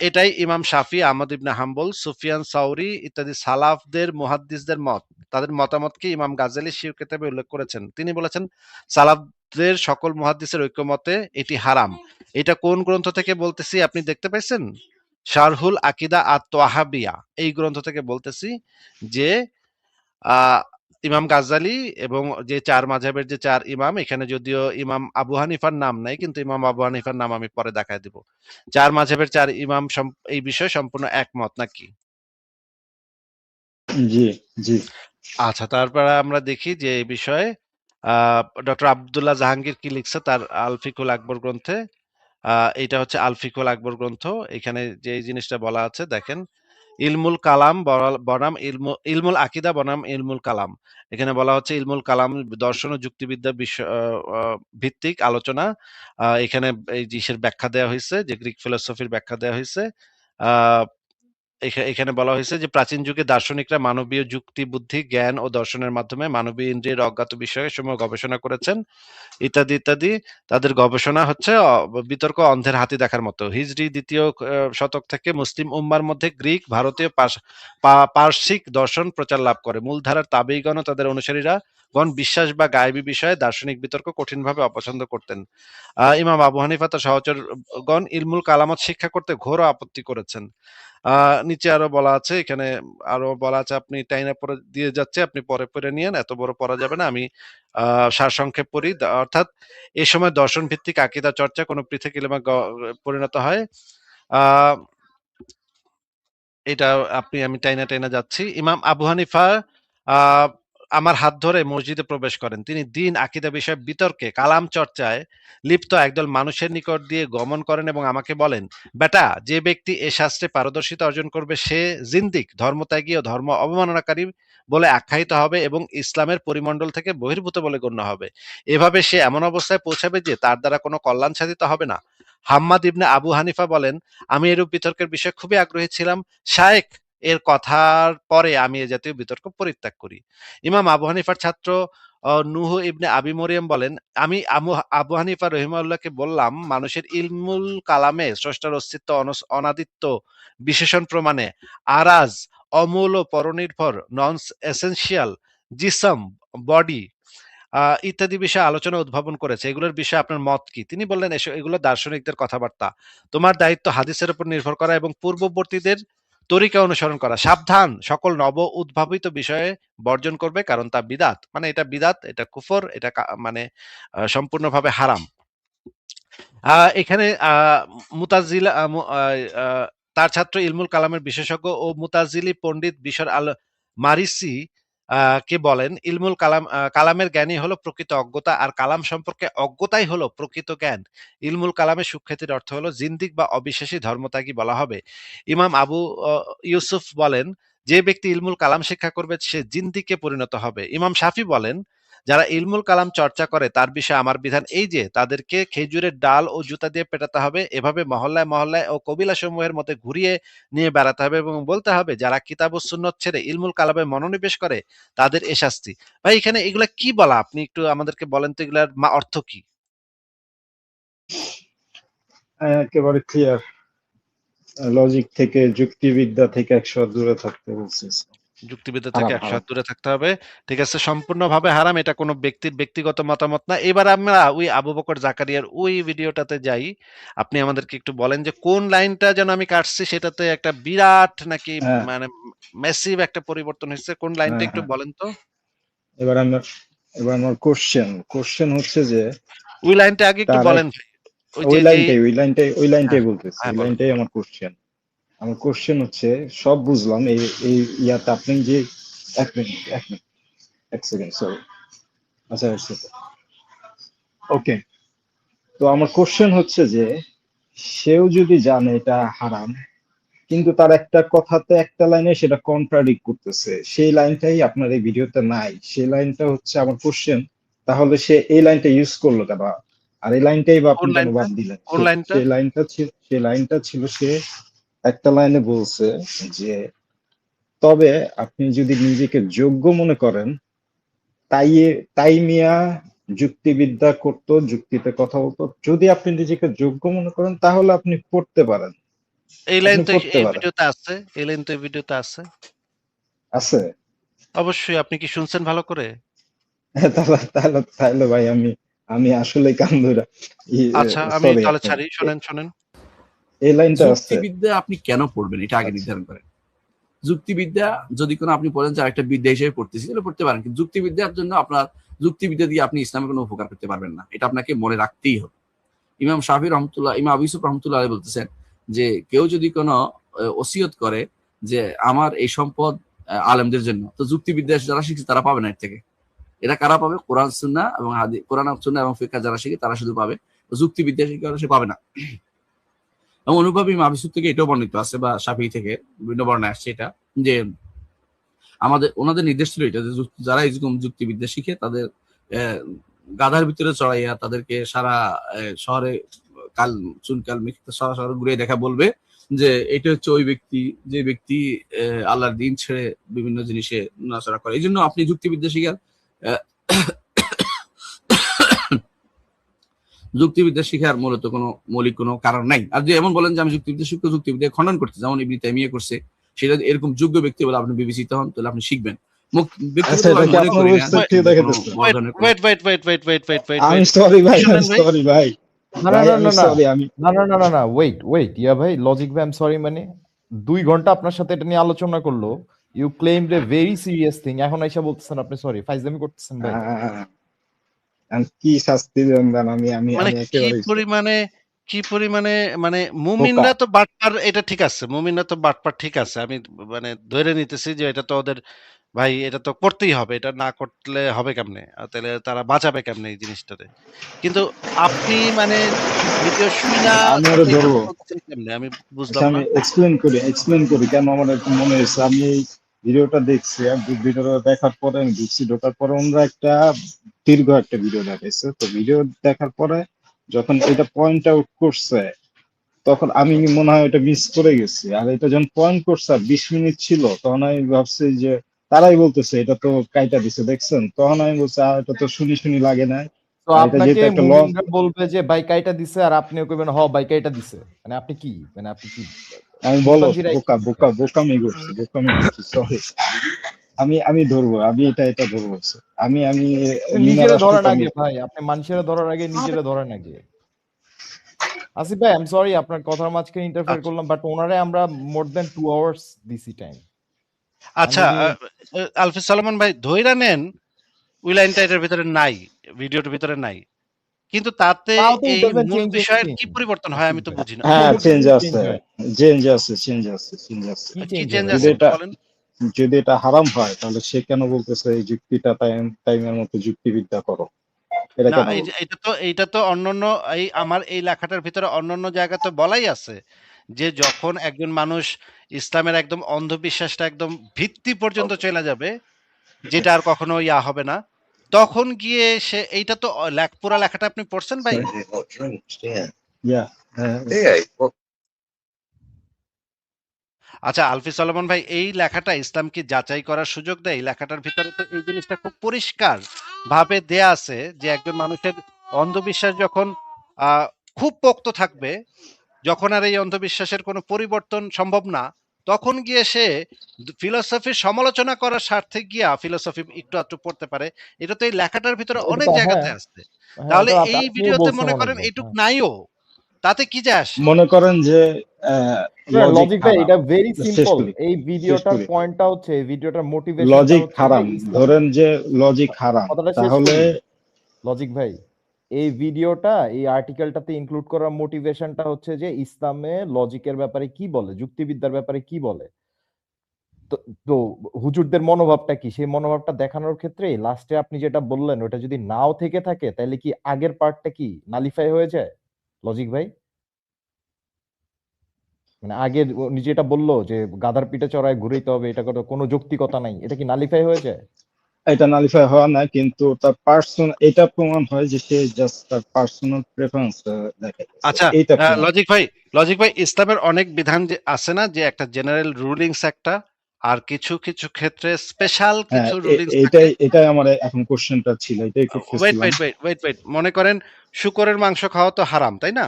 এটাই ইমাম শাফি, আহমদ ইবনে হাম্বল, সুফিয়ান সাউরি ইত্যাদি সালাফদের মুহাদ্দিসদের মত। তাদের মতামতকে ইমাম গাজ্জালী সির কিতাবে উল্লেখ করেছেন। তিনি বলেছেন সালাফদের সকল মুহাদ্দিসের ঐক্যমতে এটি হারাম। এটা কোন গ্রন্থ থেকে বলতেছি আপনি দেখতে পাইছেন? শারহুল আকিদা আত-তাহাবিয়া এই গ্রন্থ থেকে বলতেছি যে আহ ইমাম গাজ্জালী এবং যে চার মাযহাবের যে চার ইমাম, এখানে যদিও ইমাম আবু হানিফার নাম নাই, কিন্তু ইমাম আবু হানিফার নাম আমি পরে দেখায় দিব। চার মাযহাবের চার ইমাম এই বিষয়ে সম্পূর্ণ একমত নাকি? জি জি। আচ্ছা, তারপরে আমরা দেখি যে এই বিষয়ে ডক্টর আব্দুল্লাহ জাহাঙ্গীর কি লিখছে তার আল ফিকুল আকবর গ্রন্থে। এটা হচ্ছে আল ফিকুল আকবর গ্রন্থ। এখানে যে এই জিনিসটা বলা আছে দেখেন, ইলমুল কালাম বনাম ইলমুল আকিদা বনাম ইলমুল কালাম। এখানে বলা হচ্ছে ইলমুল কালাম দর্শন ও যুক্তিবিদ্যা বিষয় ভিত্তিক আলোচনা। এখানে এই জিনিসের ব্যাখ্যা দেওয়া হয়েছে, যে গ্রিক ফিলোসফির ব্যাখ্যা দেওয়া হয়েছে। আহ এখানে বলা হয়েছে যে প্রাচীন যুগে দার্শনিকরা মানবীয় যুক্তি, বুদ্ধি, জ্ঞান ও দর্শনের মাধ্যমে মানবীয় ইন্দ্রিয়ের অজ্ঞাত বিষয়ে সমূহ গবেষণা করেছেন, ইত্যাদি ইত্যাদি। তাদের গবেষণা হচ্ছে বিতর্ক অন্ধের হাতি দেখার মতো। হিজরি দ্বিতীয় শতক থেকে মুসলিম উম্মার মধ্যে গ্রিক, ভারতীয়, পার্শ্বিক দর্শন প্রচার লাভ করে। মূলধারার তাবেঈগণ ও তাদের অনুসারীরা গণ বিশ্বাস বা গায়েবী বিষয়ে দার্শনিক বিতর্ক কঠিনভাবে অপছন্দ করতেন। ইমাম আবু হানিফা তার সহচরগণ ইলমুল কালামত শিক্ষা করতে ঘোর আপত্তি করেছেন। নিচে আরো বলা আছে, এখানে আরো বলা আছে, আপনি টাইনা পরে দিয়ে যাচ্ছে, আপনি পরে পড়ে নিয়েন, এত বড় পড়া যাবে না। আমি সারসংক্ষেপ পড়ি। অর্থাৎ এ সময় দর্শন ভিত্তিক আকীদা চর্চা কোনো পৃথক ইলমে পরিণত হয়। আহ এটা আমি টাইনা টাইনা যাচ্ছি। ইমাম আবু হানিফা আহ আমার হাত ধরে মসজিদে প্রবেশ করেন। তিনি দ্বীন আকীদা বিষয়ে বিতর্কে, কালাম চর্চায় লিপ্ত একদল মানুষের নিকট দিয়ে গমন করেন এবং আমাকে বলেন, বেটা, যে ব্যক্তি এ শাস্ত্রে পারদর্শিতা অর্জন করবে সে জিন্দিক, ধর্মত্যাগী ও ধর্ম অবমাননাকারী বলে আখ্যায়িত হবে এবং ইসলামের পরিমণ্ডল থেকে বহির্ভূত বলে গণ্য হবে। এভাবে সে এমন অবস্থায় পৌঁছাবে যে তার দ্বারা কোনো কল্যাণ সাধিত হবে না। হাম্মাদ ইবনে আবু হানিফা বলেন, আমি এরূপ বিতর্কের বিষয়ে খুবই আগ্রহী ছিলাম। শায়েখ এর কথার পরে আমি এ জাতীয় বিতর্ক পরিত্যাগ করি। ইমাম আবু হানিফার ছাত্র নূহ ইবনে আবি মরিয়ম বলেন, আমি আবু হানিফা রহিমাহুল্লাহকে বললাম, মানুষের ইলমুল কালামে স্রষ্টার অস্তিত্ব, অনাদিত্য বিশেষণ প্রমাণে আরাজ, অমূল ও পরনির্ভর, নন এসেনশিয়াল, জিসম, বডি ইত্যাদি বিষয়ে আলোচনা উদ্ভাবন করেছে। এগুলোর বিষয়ে আপনার মত কি? তিনি বললেন, এগুলো দার্শনিকদের কথাবার্তা। তোমার দায়িত্ব হাদিসের উপর নির্ভর করা এবং পূর্ববর্তীদের তরিকা অনুসরণ করা। সাবধান, সকল নব উদ্ভাবিত বিষয়ে বর্জন করবে, কারণ তা বিদাত। মানে এটা বিদাত, এটা কুফর, এটা মানে সম্পূর্ণভাবে হারাম। এখানে মুতাজিলা তার ছাত্র ইলমুল কালামের বিশেষজ্ঞ ও মুতাজিলি পণ্ডিত বিশর আল মারিসি কে বলেন, ইলমুল কালামের জ্ঞানই হলো প্রকৃত অজ্ঞতা, আর কালাম সম্পর্কে অজ্ঞতাই হলো প্রকৃত জ্ঞান। ইলমুল কালামের সুখ্যাতির অর্থ হলো জিন্দিক বা অবিশ্বাসী, ধর্মত্যাগী বলা হবে। ইমাম আবু ইউসুফ বলেন, যে ব্যক্তি ইলমুল কালাম শিক্ষা করবে সে জিন্দিকে পরিণত হবে। ইমাম শাফি বলেন, যারা ইলমুল কালাম চর্চা করে তার বিষয়ে আমার বিধান এই যে তাদেরকে খেজুরের ডাল ও জুতা দিয়ে পেটাতে হবে, এভাবে মহল্লায় মহল্লায় ও কবিলা সমূহের মধ্যে ঘুরিয়ে নিয়ে বেড়াতে হবে এবং বলতে হবে, যারা কিতাব ও সুন্নত ছেড়ে ইলমুল কালামে মনোনিবেশ করে তাদের এ শাস্তি। ভাই, এখানে এগুলা কি বলা, আপনি একটু আমাদেরকে বলেন তো, এগুলার অর্থ কি? একেবারে ক্লিয়ার। লজিক থেকে, যুক্তিবিদ্যা থেকে 100 দূরে থাকতে বলছে। যুক্তিবিদ্যা থেকে হারাম 100 হারাম। দূরে থাকতে হবে। ঠিক আছে, সম্পূর্ণভাবে হারাম। এটা কোনো ব্যক্তির ব্যক্তিগত মতামত না। এবার আমরা ওই আবু বকর জাকারিয়ার ওই ভিডিওটাতে যাই। আপনি আমাদেরকে একটু বলেন যে কোন লাইনটা যেন আমি কাটছি, সেটাতে একটা বিরাট নাকি হ্যাঁ মানে ম্যাসিভ একটা পরিবর্তন হয়েছে। কোন লাইনটা হ্যাঁ একটু হ্যাঁ। বলেন তো। এবার আমার কোশ্চেন হচ্ছে যে ওই লাইনটা আগে একটু তার বলেন ভাই। ওই ওই যে লাইনটাই হ্যাঁ, বলতেছি, হ্যাঁ ওই বলেন। লাইনটাই আমার কোশ্চেন। আমার কোশ্চেন হচ্ছে, সব বুঝলাম এই এই ইয়াতে আপনি যে, এক সেকেন্ড সরি, আচ্ছা ওকে। তো আমার কোশ্চেন হচ্ছে যে, সেও যদি জানে এটা হারাম, কিন্তু তার একটা কথাতে একটা লাইনে সেটা কন্ট্রাডিক্ট করতেছে, সেই লাইনটাই আপনার এই ভিডিওতে নাই, সেই লাইনটা হচ্ছে আমার কোশ্চেন। তাহলে সে এই লাইনটা ইউজ করলো কেন, আর এই লাইনটাই বা কোন আপনি কেন লাইনটা? বাদ দিলেন? কোন লাইনটা? সেই লাইনটা ছিল, সে একটা লাইনে বলছে যে, তবে আপনি যদি নিজেকে যোগ্য মনে করেন, তাই তাই মিয়া যুক্তিবিদ্যা করতো, যুক্তিতে কথা বলতো, যদি আপনি নিজেকে যোগ্য মনে করেন তাহলে আপনি পড়তে পারেন, এই লাইন আপনি তো পড়তে এই পারেন। ভিডিওতে আছে। এই লাইন তো এই ভিডিওতে আছে। আছে? অবশ্যই। আপনি কি শুনছেন ভালো করে? তাহলে ভাই আমি আমি আসলে কান ধরা, আচ্ছা, আমি সরি তাহলে আপনার, ছাড়ি। শোনেন। এই লাইনটা আছে। যুক্তিবিদ্যা আপনি কেন পড়বেন এটা আগে আচ্ছা, নির্ধারণ করেন। যুক্তিবিদ্যা যদি কোনো আপনি বলেন যে আরেকটা বিদ্যা হিসেবে পড়তেছি, তাহলে পড়তে পারেন, কিন্তু যুক্তিবিদ্যার জন্য আপনার যুক্তিবিদ্যা দিয়ে আপনি ইসলামের কোনো উপকার করতে পারবেন না, এটা আপনাকে মনে রাখতেই হবে। ইমাম শাফি রহমতুল্লাহ, ইমাম আবু ইউসুফ রহমতুল্লাহ আলাইহি বলতেছেন যে কেউ যদি কোনো ওসিয়ত করে যে আমার এই সম্পদ আলেমদের জন্য, তো যুক্তিবিদ্যা যারা শিখছে তারা পাবে না এর থেকে। এরা কারা পাবে? কোরআন সুন্নাহ এবং কোরআন সুন্নাহ এবং ফিকহ যারা শিখে তারা শুধু পাবে, যুক্তিবিদ্যা শিখে সে পাবে না। এবং অনুভাবী ইমাম আবু ইউসুফ থেকে এটাও বর্ণিত আছে, বা শাফি থেকে বিভিন্ন বর্ণায় আসছে এটা, যে ওনাদের নির্দেশ ছিল এটা, যে যারা এরকম যুক্তিবিদ্যা শিখে তাদের গাধার ভিতরে চড়াইয়া তাদেরকে সারা শহরে চুনকাল সারা শহরে ঘুরে দেখা বলবে যে এটা হচ্ছে ওই ব্যক্তি, যে ব্যক্তি আল্লাহর দিন ছেড়ে বিভিন্ন জিনিসে নাচড়া করে। এই জন্য আপনি যুক্তিবিদ্যা শিখার যুক্তিবিদ্যা শিখার মূলত কোনো মৌলিক কোনো কারণ নাই। আর যে এমন বলেন যে আমি যুক্তিবিদ্যা শিখবো, যুক্তিবিদ্যা খণ্ডন করতে, যেমন ইবনে তাইমিয়া করছে, সেটা এরকম যোগ্য ব্যক্তি বলে আপনি বিবেচিত হন, তাহলে আপনি শিখবেন। আচ্ছা, এটা ব্যক্তিগতভাবে কি মনে আপনার করি না ওয়েবসাইট থেকে যে কোনো দেখাতেছে? বড় ওয়েট ধরনের কোনো wait wait wait wait wait wait wait আমি ওয়েট সরি ভাই, শোনেন আমি ভাই। সরি ভাই, না না ভাই না আমি না না সরি, আমি না না না না না ওয়েট ইয়া ভাই, লজিক ভাই, আই এম সরি, মানে 2 ঘন্টা আপনার সাথে এটা নিয়ে আলোচনা করলো, you claimed a very serious thing, এখন আইসা বলতেছেন আপনি সরি, ফাইজলামি করতেছেন ভাই। আমি কি শাস্তি দেন দেন, আমি আমি মানে আমি কি একেবারে পরিমাণে কি পরিমাণে মানে বোকা। মুমিনরা তো বাটপার, এটা ঠিক আছে। মুমিনরা তো বাটপার ঠিক আছে। আমি মানে ধরে নিতেছি যে এটা তো ওদের, ভাই এটা তো করতেই হবে। এটা না করলে হবে কেমনে? তাহলে তারা বাঁচাবে কেমনে এই জিনিসটাতে? কিন্তু আপনি মানে ভিডিও শুইনা আমি আরো এইটা ধরবো। বলতেছেন কেমনে? আমি আচ্ছা, বুঝলাম না। আমি এক্সপ্লেন করি কেন আমার এরকম মনে হয়েছে। আমি এই ভিডিওটা দেখছি, আর ভিডিওটা দেখার পরে আমি ঢুকছি, ঢোকার পরে ওনারা একটা দীর্ঘ একটা ভিডিও দেখাইছে। তো ভিডিও দেখার পরে যখন এটা পয়েন্ট আউট করছে, তখন আমি মনে হয় এটা মিস করে গেছি। আর এটা যখন পয়েন্ট করছে আর 20 মিনিট ছিল, তখন আমি ভাবছি যে তারাই বলতেছে এটা তো কাইটা দিছে, দেখছেন? তখন আমি বলছি এটা তো শুনি লাগে না। তো আর এটা আপনাকে যেহেতু একটা লং, মুমিনরা বলবে যে বাইকাইটা দিছে, আর আপনিও কইবেন হ বাইকাইটা দিছে, মানে আপনি কি, মানে আপনি কি আমি বলো শিম্পাঞ্জিরা বোকামি করছি, সরি। আমি ধরবো, আমি এটা ধরবো। আমি মিনার নিজেরা আসলে ধরেন তো আমি আগে ভাই, আপনি মানুষেরা ধরার আগে নিজেরা ধরেন আগে। আসিফ ভাই, আই এম সরি আপনার কথার মাঝখানে ইন্টারফেয়ার আচ্ছা, করলাম, বাট ওনারে আমরা মোর দেন 2 আওয়ার্স দিছি টাইম। আচ্ছা আলফিস সালমান ভাই ধইরা নেন ওই লাইনটা এটার ভিতরে নাই, ভিডিওটার ভিতরে নাই। কিন্তু তাতে তাও তো ইট এই ডাজন্ট মূল চেঞ্জ বিষয়ের এনিথিং। কি পরিবর্তন হয় আসিফ আমি তো ভাই, বুঝি না। হ্যাঁ, কোনো চেঞ্জ কিছু চেঞ্জ আছে, হয় না। চেঞ্জ আছে। কি কি চেঞ্জ চেঞ্জ হবে আছে যদি ভাই? একটু এটা বলেন। যদি এটা হারাম হয়, তাহলে সে কেন বলতেছে এই যুক্তিটা টাইমের মতো যুক্তিবিদ্যা করো? এটা না কেন এই যে বলতেছে? এটা তো অন্যান্য, এই আমার এই লেখাটার ভিতরে অন্যান্য জায়গাতে বলাই আছে যে যখন একজন মানুষ ইসলামের একদম অন্ধবিশ্বাসটা একদম ভিত্তি পর্যন্ত চলে যাবে, যেটা আর কখনো ইয়া হবে না, তখন গিয়ে সে এইটা তো পুরা লেখাটা আপনি পড়ছেন ভাই? ইয়া, হ্যাঁ, আচ্ছা আলফি সলোমন ভাই, এই লেখাটা ইসলাম কি যাচাই করার সুযোগ দেয়? এই লেখাটার ভিতরে তো এই জিনিসটা খুব পরিষ্কার ভাবে দেয়া আছে যে একজন মানুষের অন্ধবিশ্বাস যখন আহ, খুব পোক্ত থাকবে, যখন আর এই অন্ধবিশ্বাসের কোনো পরিবর্তন সম্ভব না, তখন গিয়ে সে ফিলোসফির সমালোচনা করার স্বার্থে গিয়া ফিলোসফি একটু আধটু পড়তে পারে। এটা তো এই লেখাটার ভিতরে এটা অনেক তো হ্যাঁ, জায়গাতে আছে। হ্যাঁ তাহলে এটা এই আপনিও ভিডিওতে বলছেন মনে করেন অনেকবার। এইটুক হ্যাঁ। নাইও, তাতে কি যায় আসে? মনে করেন যে লজিক লজিক ভাই, খারাপ। এটা ভেরি শেষ সিম্পল। করি, এই শেষ ভিডিওটার করি। পয়েন্টটা হচ্ছে, এই ভিডিওটার মোটিভেশনটা লজিক হচ্ছে যে হারাম, ইসলাম। ধরেন যে লজিক হারাম, কথাটা শেষ তাহলে করি। লজিক ভাই, এই ভিডিওটা এই আর্টিকেলটাতে ইনক্লুড করার মোটিভেশনটা হচ্ছে যে ইসলামে লজিকের ব্যাপারে কি বলে, যুক্তিবিদ্যার ব্যাপারে কি বলে। তো তো হুজুরদের মনোভাবটা কি, সেই মনোভাবটা দেখানোর ক্ষেত্রে লাস্টে আপনি যেটা বললেন ওটা যদি নাও থেকে থাকে তাহলে কি আগের পার্টটা কি নালিফাই হয়ে যায় লজিক ভাই? মানে আগের উনি যেটা বললো যে গাধার পিঠে চড়ায় ঘুরাইতে হবে, এটা কোনো যৌক্তিকতা নাই, এটা কি নালিফাই হয়ে যায়? এটা নালিফাই হওয়া না, কিন্তু তার পার্সোনাল, এটা প্রমাণ হয় যে সে জাস্ট তার পার্সোনাল প্রেফারেন্স দেখাইতেছে, আচ্ছা এইটা প্রমাণ। লজিক ভাই ইসলামের অনেক বিধান যে আছে না, যে একটা জেনারেল রুলিংস একটা, আর কিছু কিছু ক্ষেত্রে স্পেশাল হ্যাঁ, কিছু রুলিংস থাকে। এটাই আমার এখন কোশ্চেনটা ছিল, এটাই ওয়েট করতেছিলাম। ওয়েট ওয়েট ওয়েট ওয়েট মনে করেন শূকরের মাংস খাওয়া তো হারাম, তাই না?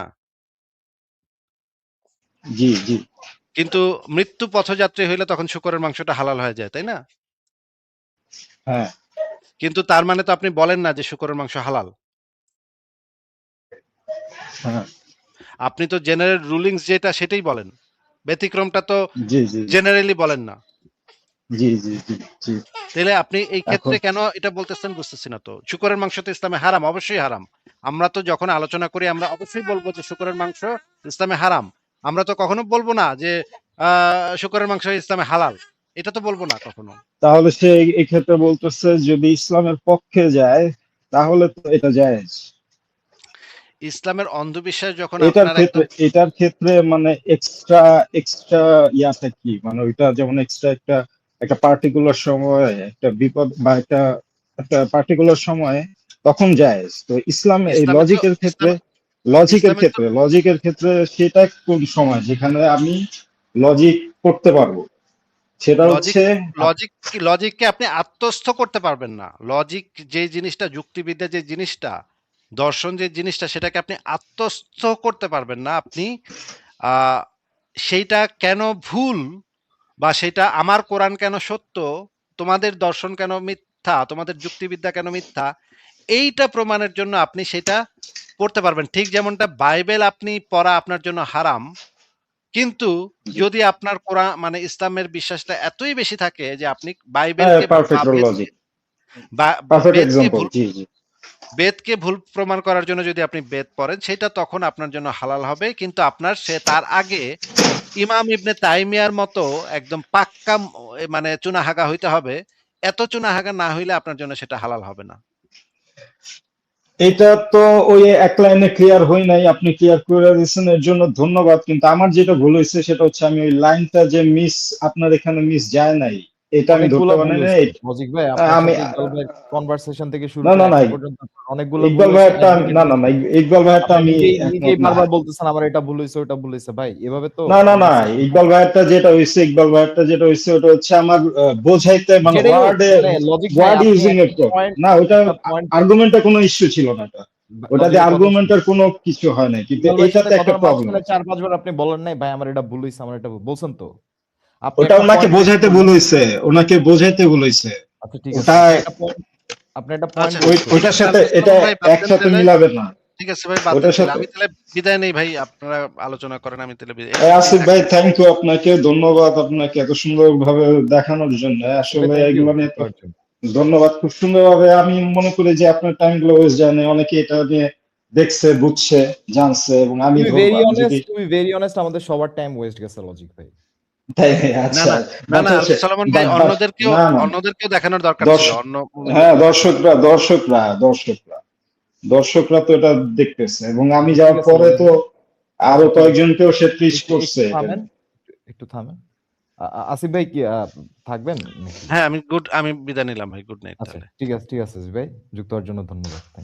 জি জি। কিন্তু মৃত্যু পথযাত্রী হইলে তখন শূকরের মাংসটা হালাল হয়ে যায়, তাই না? হ্যাঁ কিন্তু তার মানে তো আপনি বলেন না যে শূকরের মাংস হালাল। হ্যাঁ। আপনি তো জেনারেল রুলিংস যেটা সেটাই বলেন, ব্যতিক্রমটা তো জি জি জেনারেলি বলেন না। জি জি জি জি। তাহলে আপনি এই ক্ষেত্রে এখন কেন এটা বলতেছেন বুঝতেছি না তো। শূকরের মাংস তো ইসলামে হারাম, অবশ্যই হারাম। আমরা তো যখন আলোচনা করি আমরা অবশ্যই বলবো যে শূকরের মাংস ইসলামে হারাম। আমরা তো কখনো বলবো না যে শূকরের মাংস ইসলামে হালাল, এটা তো বলবো না কখনো। তাহলে সে এই ক্ষেত্রে বলতেছে যদি ইসলামের পক্ষে যায় তাহলে তো এটা জায়েজ। ইসলামের অন্ধবিশ্বাস যখন এটার আপনার ক্ষেত্রে একদম এটার ক্ষেত্রে মানে এক্সট্রা এক্সট্রা ইয়াটা কি, মানে ওইটা যেমন এক্সট্রা একটা একটা পার্টিকুলার সময় একটা বিপদ বা একটা একটা পার্টিকুলার সময় তখন জায়েজ। তো ইসলাম এই ইসলামে তো লজিকের ক্ষেত্রে, ইসলামে ইসলামে তো লজিকের ক্ষেত্রে সেটা কোন সময় যেখানে আমি লজিক করতে পারবো, সেটা লজিক হচ্ছে লজিককে আপনি আত্মস্থ করতে পারবেন না। লজিক যে জিনিসটা, যুক্তিবিদ্যা যে জিনিসটা, দর্শন যে জিনিসটা, সেটাকে আপনি আত্মস্থ করতে পারবেন না। আপনি আহ, সেইটা কেন ভুল, বা সেটা আমার কোরআন কেন সত্য, তোমাদের দর্শন কেন মিথ্যা, তোমাদের যুক্তিবিদ্যা কেন মিথ্যা, এইটা প্রমাণের জন্য আপনি সেটা পড়তে পারবেন। ঠিক যেমনটা বাইবেল আপনি পড়া আপনার জন্য হারাম, কিন্তু যদি আপনার কোরআন মানে ইসলামের বিশ্বাসটা এতই বেশি থাকে যে আপনি বাইবেলকে বা পারফেক্ট লজিক, পারফেক্ট বেদকে এক্সাম্পল। ভুল জি জি। বেদকে ভুল প্রমাণ করার জন্য যদি আপনি বেদ পড়েন, সেটা তখন আপনার জন্য হালাল হবে। কিন্তু আপনার সে তার আগে ইমাম ইবনে তাইমিয়ার মতো একদম পাক্কা মানে চুনাহাগা হইতে হবে। এত চুনাহাগা না হইলে আপনার জন্য সেটা হালাল হবে না। এটা তো ওই এক লাইনে ক্লিয়ার হই নাই, আপনি ক্লিয়ার করে দিয়েছেন, এর জন্য ধন্যবাদ। কিন্তু আমার যেটা ভুল হয়েছে সেটা হচ্ছে আমি ওই লাইনটা যে মিস, আপনার এখানে মিস যায় নাই, এটা আমি ধরতে অনেকগুলা পারি ভুল না। হয়েছে লজিক ভাই, আপনার আমি সাথে ইকবাল ভাই কনভারসেশন থেকে শুরু না করে না না এখন পর্যন্ত অনেকগুলো ভুল ইকবাল হয়েছে। ভাইয়েরটা না না না ইকবাল ভাইয়েরটা আপনি আমি নিজেই একমত না। বারবার বলতেছেন আমার এটা ভুল হয়েছে ওটা ভুল হয়েছে। ভাই এভাবে তো না না না conversation ইকবাল ভাইয়েরটা যেটা হয়েছে, ওটা হচ্ছে আমার বোঝাইতে মানে যেটাই হোক, ওয়ার্ডে মানে লজিক ভাই ওয়ার্ড আপনি ইউজিং এর একটা পয়েন্ট না, ওটা একটা পয়েন্ট আর্গুমেন্টের কোনো ইস্যু ছিল না, ওটা দিয়ে লজিকের কথা শুনুন। আর্গুমেন্টের কোনো কিছু হয় না, কিন্তু ইকবাল ভাইয়ের সাথে এটাতে একটা কথার প্রবলেম মাঝখানে আছে। 4-5 বার আপনি বলেন নাই ভাই আমার এটা ভুল হয়েছে, আমার এটা ভুল বলছেন তো। আপনি ওটা একটা ওনাকে পয়েন্ট মেক বোঝাইতে ভুল করলেন। হয়েছে, আচ্ছা ঠিক আছে, ওটা আপনি একটা পয়েন্ট আচ্ছা, মেক ওইটার করলেন। সাথে এটা সালাম ভাই বাদ দেন একসাথে তাহলে। মিলাবেন না ঠিক আছে ভাই, বাদ দেন ওটার তাহলে। সাথে। আমি তাহলে বিদায় নেই ভাই, আপনারা আলোচনা করেন, আমি তাহলে আসিফ ভাই, থ্যাংক ইউ আপনাকে, ধন্যবাদ আপনাকে এত সুন্দর ভাবে দেখানোর জন্য। আসলে থ্যাংক ইউ এগুলো নিয়ে তো ধন্যবাদ, খুব সুন্দরভাবে। আমি মনে করি যে আপনার টাইম গুলো ওয়েস্ট যায় না, অনেকে এটা নিয়ে দেখছে, বুঝছে, জানছে, এবং আমি ধরবো আমি যদি টু বি ভেরি অনেস্ট আমাদের সবার টাইম ওয়েস্ট গেছে লজিক ভাই। তাই। না আচ্ছা, না না না আব্দুল সালামান ভাই, অন্যদেরকেও না না অন্যদেরকেও দেখানোর দরকার ছিল। দর্শক, অন্য হ্যাঁ দর্শকরা তো এটা দেখতেছে, এবং আমি আচ্ছা ঠিক যাওয়ার আছে পরে লজিক তো ভাই, আরো আচ্ছা ঠিক আছে, কয়েকজনকেও সে ট্রিট একটু করছে এটা থামেন, নিয়ে। একটু থামেন। আসিফ ভাই কি থাকবেন নাকি? হ্যাঁ, আমি বিদায় নিলাম ভাই, গুড নাইট আচ্ছা তাহলে। ঠিক আছে আসিফ ভাই, যুক্ত হওয়ার জন্য ধন্যবাদ।